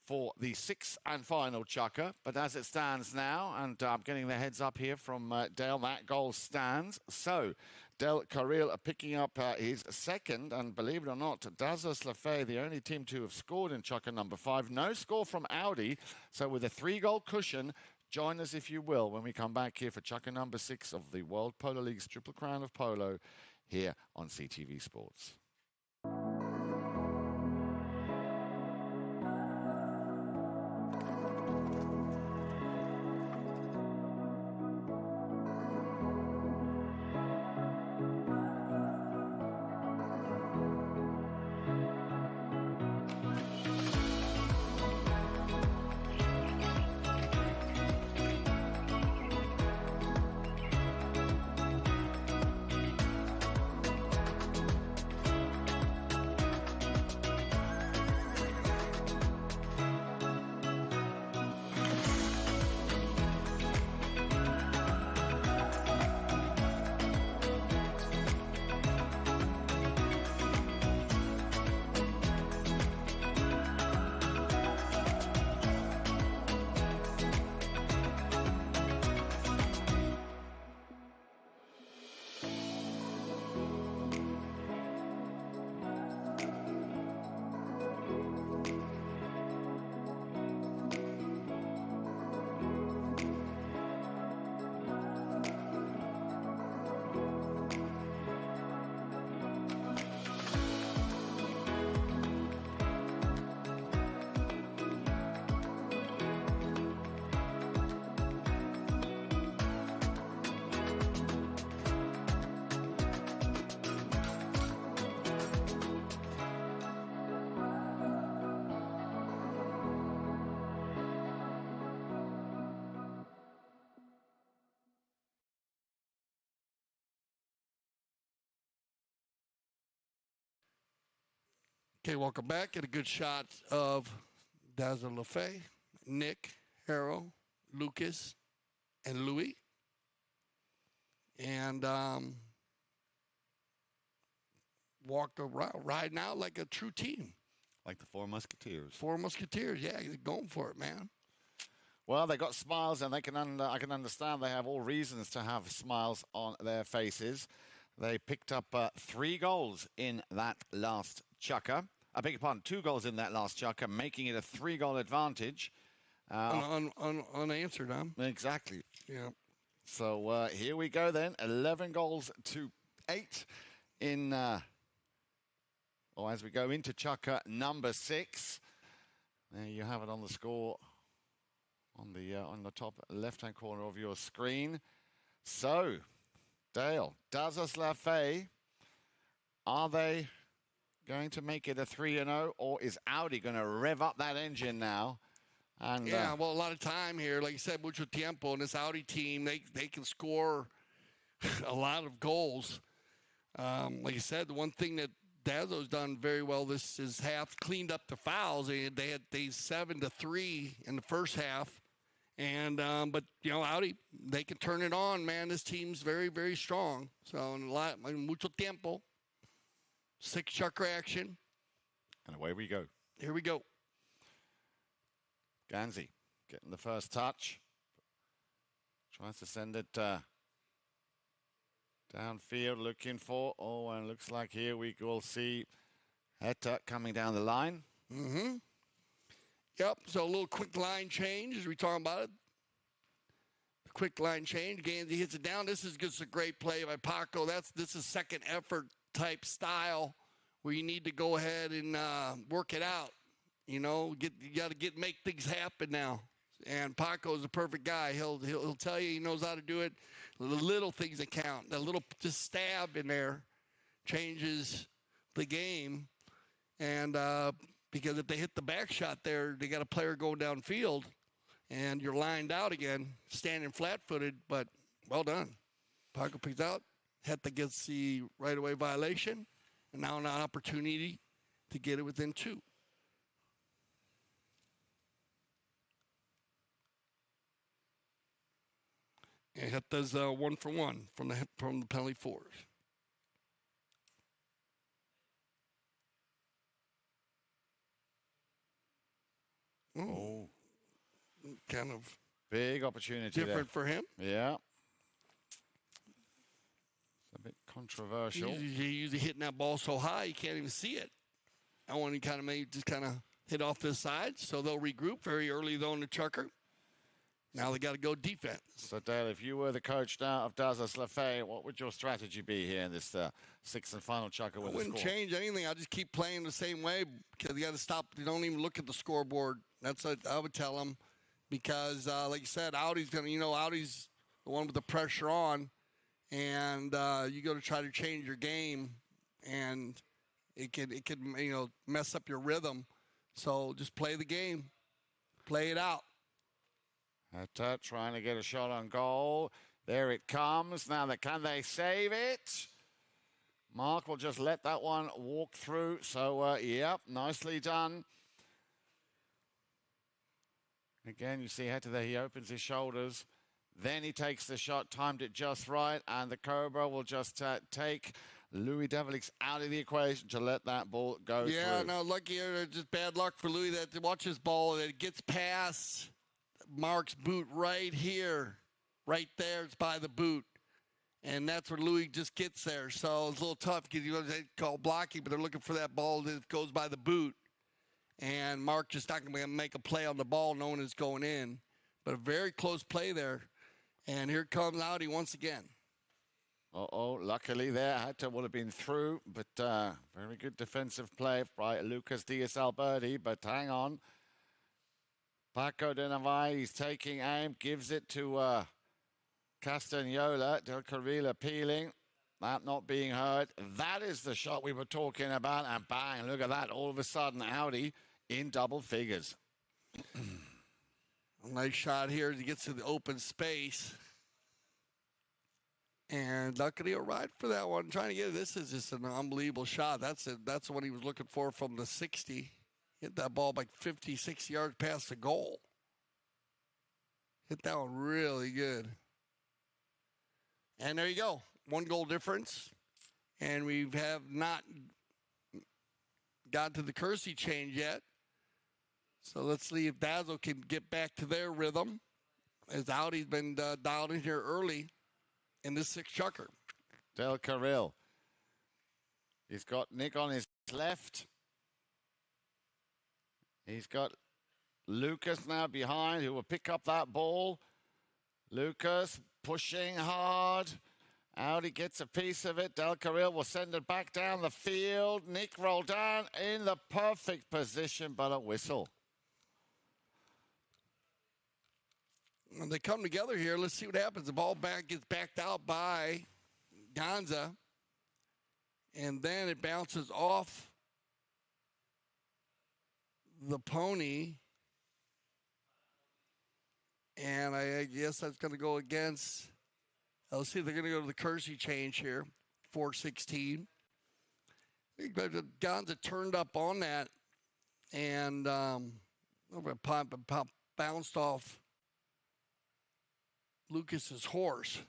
for the 6th and final chukker. But as it stands now, and I'm getting the heads up here from Dale, that goal stands. So Del Carril picking up his second, and believe it or not, Dazos LaFe, the only team to have scored in chukker number 5. No score from Audi. So with a 3-goal cushion, join us if you will when we come back here for chukker number 6 of the World Polo League's Triple Crown of Polo here on CTV Sports. Okay, welcome back. Get a good shot of Dazos, LaFe, Nick, Harold, Lucas, and Louis. And walk around, riding out like a true team. Like the Four Musketeers. Four Musketeers, yeah, he's going for it, man. Well, they got smiles, and they can I can understand they have all reasons to have smiles on their faces. They picked up 3 goals in that last chukker. I beg your pardon, 2 goals in that last chukker, making it a 3-goal advantage. Unanswered, huh? Exactly. Yeah. So here we go then. 11 goals to 8 in... as we go into chukker number 6. There you have it on the score on the top left-hand corner of your screen. So, Dale, Dazos, LaFe, are they going to make it a 3-0, or is Audi going to rev up that engine now? And yeah, well, a lot of time here. Like you said, mucho tiempo, and this Audi team, they can score a lot of goals. Like you said, the one thing that Dazos done very well this is half cleaned up the fouls. They had 7-3 in the first half, and but Audi, they can turn it on, man. This team's very, very strong. So mucho tiempo, 6 chukker action, and away we go. Here we go. Ganzi getting the first touch, tries to send it downfield, looking for, and looks like here we will see Heta coming down the line. Mm-hmm. Yep, so a little quick line change as we talking about it. Quick line change, Ganzi hits it down. This is just a great play by Paco. This is second effort type style where you need to go ahead and work it out. You got to make things happen now. And Paco is a perfect guy. He'll tell you he knows how to do it. The little things that count. That little just stab in there changes the game. And because if they hit the back shot there, they got a player going downfield, and you're lined out again, standing flat-footed. But well done. Paco picks out. Heta gets the right-of-way violation, and now an opportunity to get it within 2. And Heta's 1 for 1 from the penalty fours. Oh, kind of big opportunity. Different for him. Yeah, it's a bit controversial. He's usually hitting that ball so high you can't even see it. I want to maybe just hit off this side, so they'll regroup very early though in the chukker. Now they got to go defense. So, Dale, if you were the coach now of Dazos, LaFe, what would your strategy be here in this 6th and final chukker with the score? I wouldn't change anything. I'll just keep playing the same way because you got to stop. You don't even look at the scoreboard. That's what I would tell them because, like you said, Audi's Audi's the one with the pressure on, and you go to try to change your game, and it could mess up your rhythm. So just play the game, play it out. Heta trying to get a shot on goal. There it comes. Now, can they save it? Mark will just let that one walk through. So, yep, nicely done. Again, you see Heta there. He opens his shoulders. Then he takes the shot, timed it just right. And the Cobra will just take Louis Develix out of the equation to let that ball go through. Yeah, no, lucky, just bad luck for Louis that watch his ball. That it gets past Mark's boot right here, right there. It's by the boot, and that's where Louis just gets there. So it's a little tough because they call blocking, but they're looking for that ball that goes by the boot, and Mark just not going to make a play on the ball, knowing it's going in. But a very close play there, and here comes Audi once again. Luckily there, Heta would have been through, but very good defensive play by Lucas Diaz Alberti. But hang on. Paco de Navai, he's taking aim, gives it to Castagnola. Del Carril peeling. That not being heard. That is the shot we were talking about. And bang, look at that. All of a sudden, Audi in double figures. A nice shot here as he gets to the open space. And luckily, a ride for that one. Trying to get it. This is just an unbelievable shot. That's it. That's what he was looking for from the 60. Hit that ball like 50, 60 yards past the goal. Hit that one really good. And there you go. 1 goal difference. And we have not got to the Kersey change yet. So let's see if Dazos can get back to their rhythm. As Audi's been dialed in here early in this 6 chukker. Del Carril. He's got Nick on his left. He's got Lucas now behind, who will pick up that ball. Lucas pushing hard. Audi gets a piece of it. Del Carril will send it back down the field. Nick Roldan in the perfect position, but a whistle. When they come together here, let's see what happens. The ball gets backed out by Gonza. And then it bounces off the pony. And I guess that's going to go against. Let's see if they're going to go to the Kersey change here. 4:16. Gonza turned up on that. And bounced off Lucas's horse.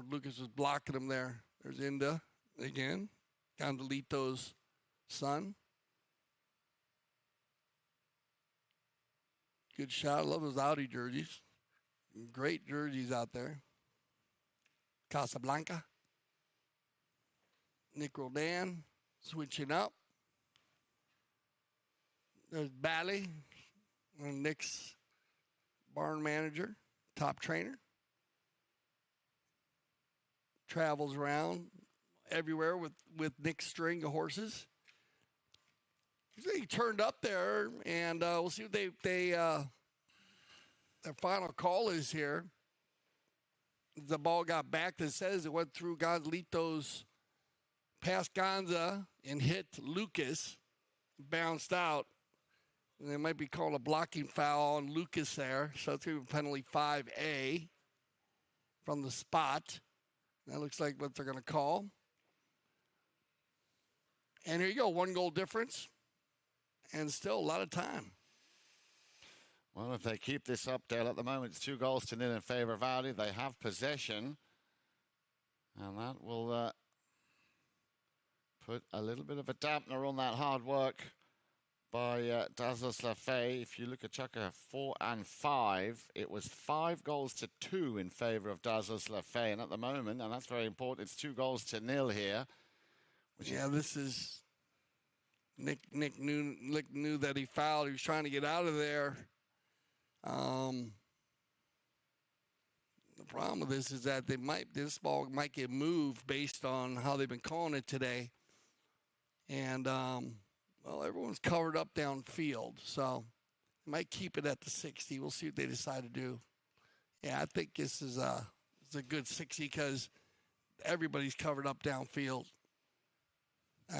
Lucas was blocking him there. There's Inda again. Gondolito's son. Good shot. I love those Audi jerseys. Great jerseys out there. Casablanca. Nick Roldan switching up. There's Bally, Nick's barn manager, top trainer. Travels around everywhere with Nick's string of horses. He turned up there, and we'll see what their final call is here. The ball got back. That says it went through Gonzalito's past Gonza and hit Lucas, bounced out. And they might be called a blocking foul on Lucas there. So it's going to be penalty 5A from the spot. That looks like what they're going to call. And here you go, 1 goal difference. And still a lot of time. Well, if they keep this up, Dale, at the moment it's 2-0 in favor of Audi. They have possession. And that will put a little bit of a dampener on that hard work by Dazos LaFe. If you look at chukker 4 and 5, it was 5-2 in favor of Dazos LaFe. And at the moment, and that's very important, it's 2-0 here. This is Nick knew that he fouled. He was trying to get out of there. The problem with this is that this ball might get moved based on how they've been calling it today. And everyone's covered up downfield, so they might keep it at the 60. We'll see what they decide to do. Yeah, I think this is a good 60 because everybody's covered up downfield.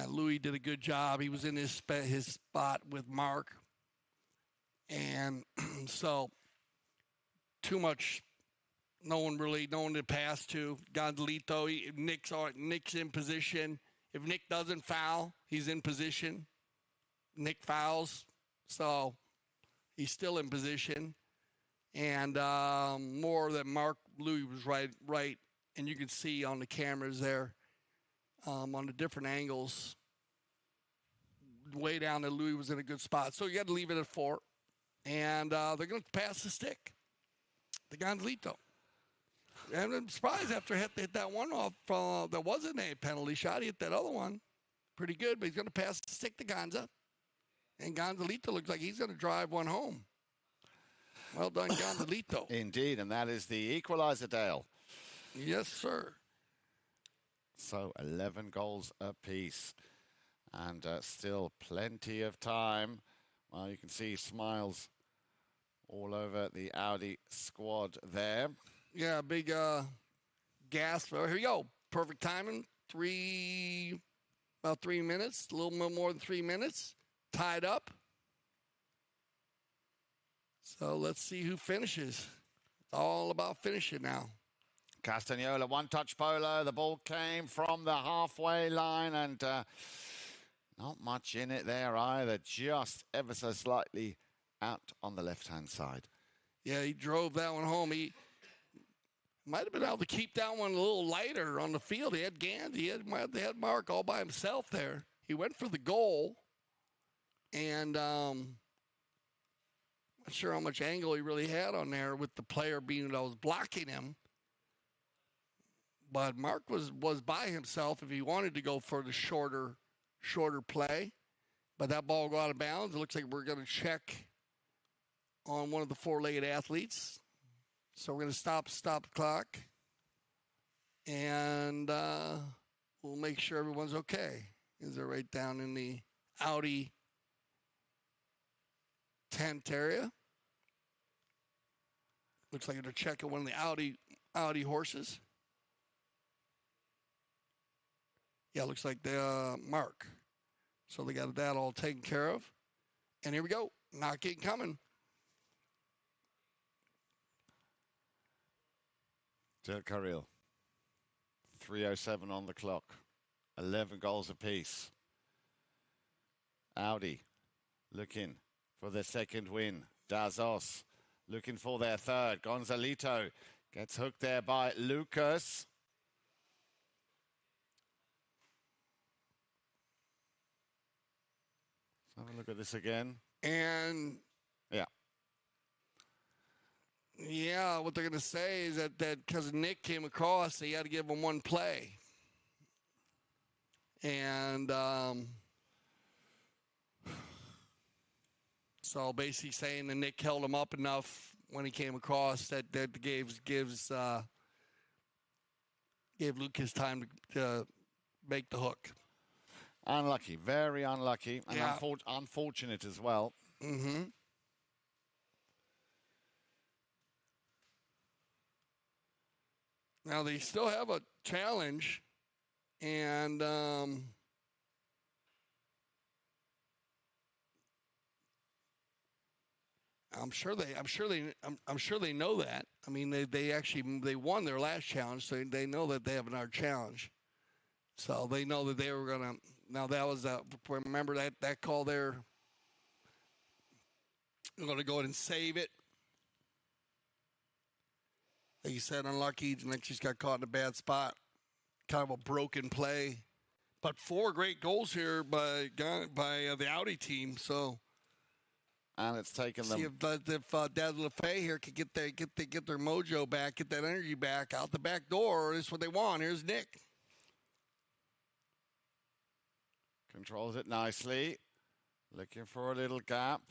Louis did a good job. He was in his spot with Mark. And so too much, no one to pass to. Gonzalito, Nick's in position. If Nick doesn't foul, he's in position. Nick fouls, so he's still in position. And more than Louis was right. And you can see on the cameras there, on the different angles, way down that Louis was in a good spot. So you got to leave it at 4. And they're going to pass the stick, the Gonzalito. And I'm surprised after he hit that one off, that wasn't a penalty shot. He hit that other one pretty good, but he's going to pass the stick to Gonza. And Gonzalito looks like he's going to drive one home. Well done, Gonzalito. Indeed, and that is the equalizer, Dale. Yes, sir. So 11 goals apiece. And still plenty of time. Well, you can see smiles all over the Audi squad there. Yeah, big gasp. Here we go. Perfect timing. About 3 minutes, a little bit more than 3 minutes. Tied up. So let's see who finishes. It's all about finishing now. Castagnola, one-touch Polo. The ball came from the halfway line and not much in it there either. Just ever so slightly out on the left-hand side. Yeah, he drove that one home. He might have been able to keep that one a little lighter on the field. He had Gans. They had Mark all by himself there. He went for the goal. And not sure how much angle he really had on there with the player being that was blocking him. But Mark was by himself if he wanted to go for the shorter play. But that ball got out of bounds. It looks like we're going to check on one of the four-legged athletes. So we're going to stop the clock. And we'll make sure everyone's okay. Is it right down in the Audi tent area? Looks like they're checking one of the Audi horses. Yeah, looks like the Mark. So they got that all taken care of. And here we go. Knocking coming. Del Carril. 3:07 on the clock. 11 goals apiece. Audi looking for their second win. Dazos looking for their third. Gonzalito gets hooked there by Lucas. Let's have a look at this again. And yeah, what they're going to say is that because Nick came across, they had to give him one play. And so basically saying that Nick held him up enough when he came across that gave Lucas time to make the hook. Unlucky, very unlucky, and unfortunate as well. Mm-hmm. Now they still have a challenge, and I'm sure they know that. I mean, they won their last challenge, so they know that they have another challenge. So they know that they were gonna. Now that was remember that call there. They're gonna go ahead and save it. Like you said, unlucky. Nick just got caught in a bad spot. Kind of a broken play, but 4 great goals here by the Audi team. So. And it's taken them. See if Dad LaFe here could get their mojo back, get that energy back out the back door. This is what they want. Here's Nick. Controls it nicely. Looking for a little gap.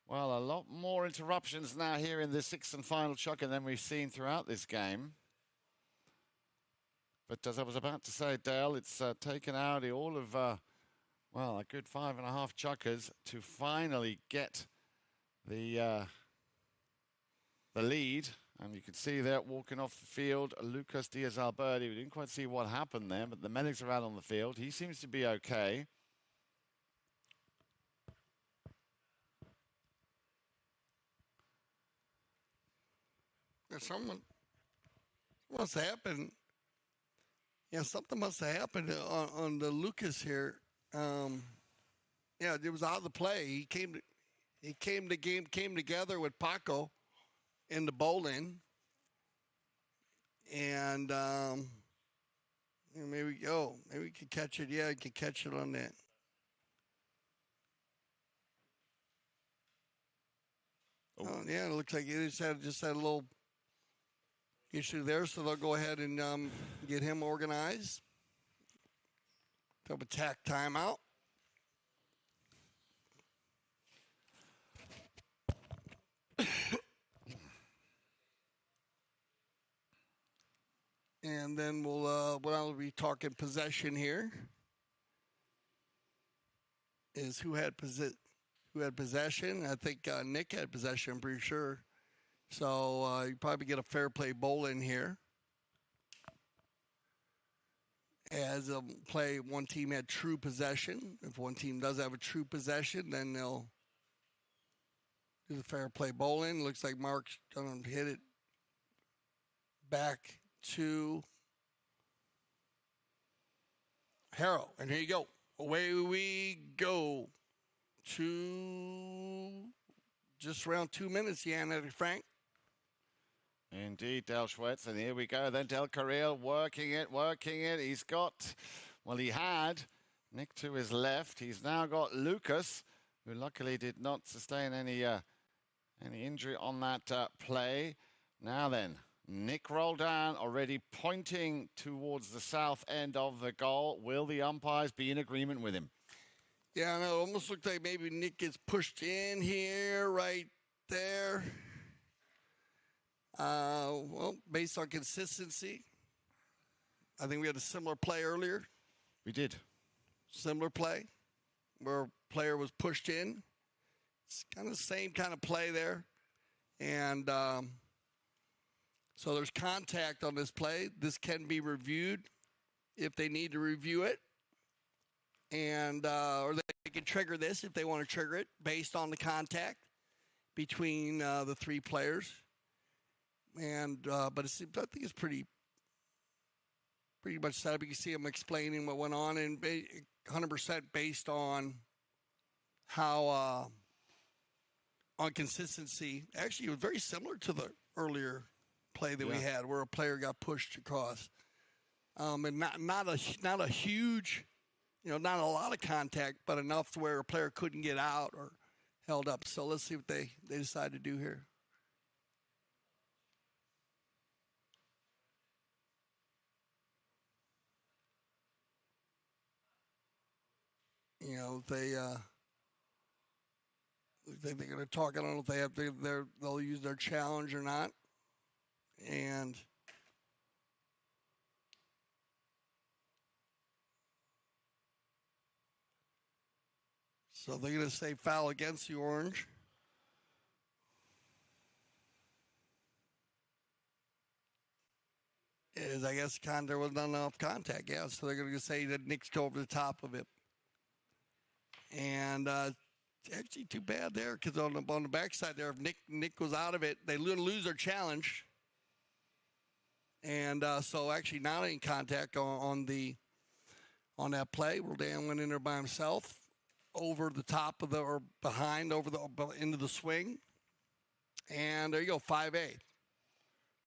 Well, a lot more interruptions now here in the 6th and final chukker than we've seen throughout this game. But as I was about to say, Dale, it's taken Audi all of, well, a good 5.5 chukkers to finally get the lead. And you can see there walking off the field, Lucas Diaz-Alberti. We didn't quite see what happened there, but the medics are out on the field. He seems to be okay. Something must have happened. Yeah, something must have happened on the Lucas here. Yeah, it was out of the play. He came together with Paco in the bowling, and maybe we could catch it. Yeah, we could catch it on that. Oh, yeah, it looks like it just had a little issue there, so they'll go ahead and get him organized. They'll attack timeout. And then we'll be talking possession here. Is who had possession? I think Nick had possession, I'm pretty sure. So you probably get a fair play bowl in here. As one team had true possession. If one team does have a true possession, then they'll do the fair play bowl in. Looks like Mark's going to hit it back to Harrow. And here you go. Away we go to just around 2 minutes, Jan and Frank. Indeed, Del Schwetz. And here we go. Then Del Carril working it. He's got, well, he had Nick to his left. He's now got Lucas, who luckily did not sustain any injury on that play. Now then, Nick Roldan already pointing towards the south end of the goal. Will the umpires be in agreement with him? Yeah, I know. It almost looks like maybe Nick gets pushed in here, right there. Well, based on consistency, I think we had a similar play earlier. We did. Similar play where a player was pushed in. It's kind of the same kind of play there. And so there's contact on this play. This can be reviewed if they need to review it. And or they can trigger this if they want to trigger it based on the contact between the three players. And but I think it's pretty much set up. You can see him explaining what went on, and 100% based on how on consistency. Actually, it was very similar to the earlier play that we had, where a player got pushed across, and not a huge, not a lot of contact, but enough to where a player couldn't get out or held up. So let's see what they decide to do here. They're going to talk. I don't know if they have they'll use their challenge or not. And so they're going to say foul against the orange. I guess there was not enough contact. Yeah, so they're going to say that Nick's over the top of it. And actually too bad there, because on the backside there, if Nick was out of it, they lose their challenge. And so actually not in contact on that play. Roldan went in there by himself over the top of or behind into the swing. And there you go, 5-8.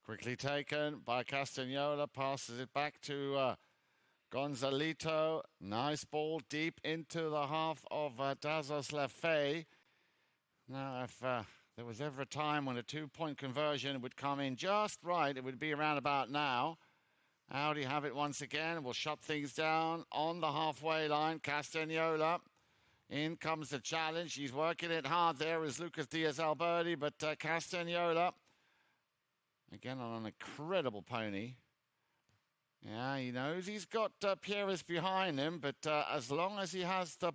Quickly taken by Castagnola, passes it back to Gonzalito. Nice ball deep into the half of Dazos LaFe. Now, if there was ever a time when a two-point conversion would come in just right, it would be around about now. Audi have it once again. We'll shut things down on the halfway line. Castagnola. In comes the challenge. He's working it hard there as Lucas Diaz-Alberti, but Castagnola, again on an incredible pony. Yeah, he knows he's got Pierres behind him, but as long as he has the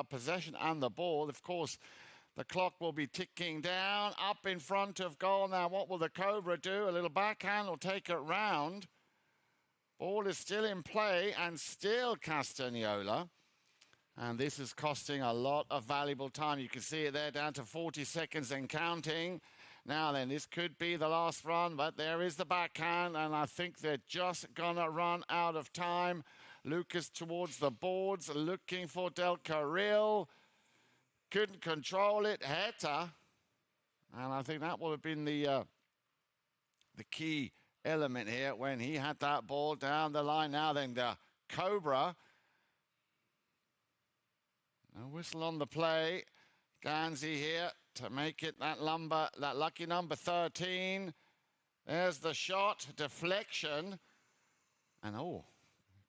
possession and the ball, of course, the clock will be ticking down up in front of goal. Now, what will the Cobra do? A little backhand will take it round. Ball is still in play, and still Castagnola. And this is costing a lot of valuable time. You can see it there, down to 40 seconds and counting. Now then, this could be the last run, but there is the backhand, and I think they're just going to run out of time. Lucas towards the boards, looking for Del Carril. Couldn't control it. Heta. And I think that would have been the key element here when he had that ball down the line. Now then, the Cobra. No whistle on the play. Ganzi here to make it that lucky number 13. There's the shot, deflection. And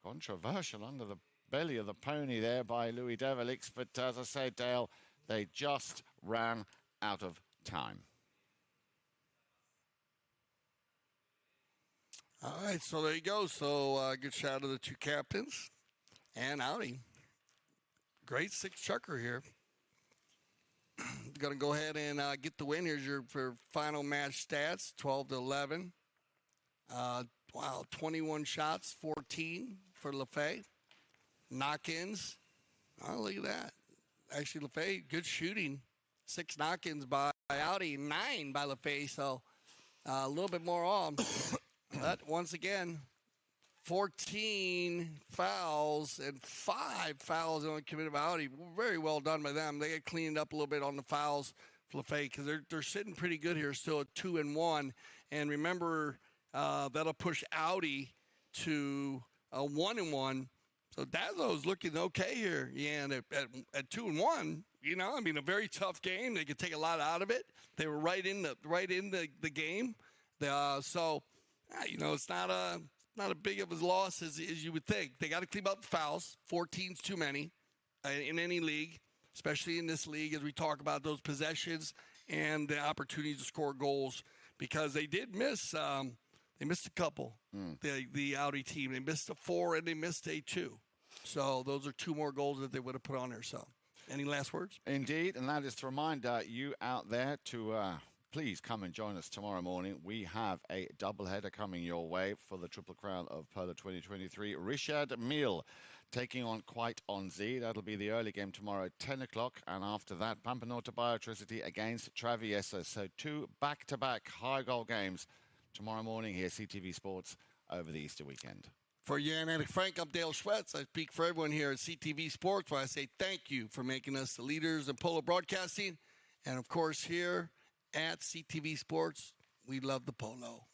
controversial under the belly of the pony there by Louis Develix. But as I say, Dale, they just ran out of time. All right, so there you go. So good shout out to the two captains and Audi. Great six chukker here. Going to go ahead and get the win. Here's your final match stats, 12-11. Wow, 21 shots, 14 for LaFe. Knock-ins. Oh, look at that. Actually, LaFe, good shooting. 6 knock-ins by Audi, 9 by LaFe. So a little bit more on. But once again, 14 fouls and 5 fouls only committed by Audi. Very well done by them. They got cleaned up a little bit on the fouls for LaFe because they're sitting pretty good here, still at 2-1. And remember, that'll push Audi to 1-1. So Dazos looking okay here. Yeah, and at 2-1, a very tough game. They could take a lot out of it. They were right in the game. It's not a big of a loss as you would think. They got to clean up the fouls. 14's too many in any league, especially in this league as we talk about those possessions and the opportunities to score goals because they did miss. They missed a couple. The Audi team. They missed a 4 and they missed a 2. So those are 2 more goals that they would have put on there. So, any last words? Indeed, and that is to remind you out there to please come and join us tomorrow morning. We have a doubleheader coming your way for the Triple Crown of Polo 2023. Richard Mille taking on Quite on Z. That'll be the early game tomorrow at 10 o'clock. And after that, Pampinota Biotricity against Traviesa. So 2 back-to-back high-goal games tomorrow morning here, CTV Sports, over the Easter weekend. For Jan and Frank, I'm Dale Schwetz. I speak for everyone here at CTV Sports, where I say thank you for making us the leaders in polo broadcasting. And, of course, here at CTV Sports, we love the polo.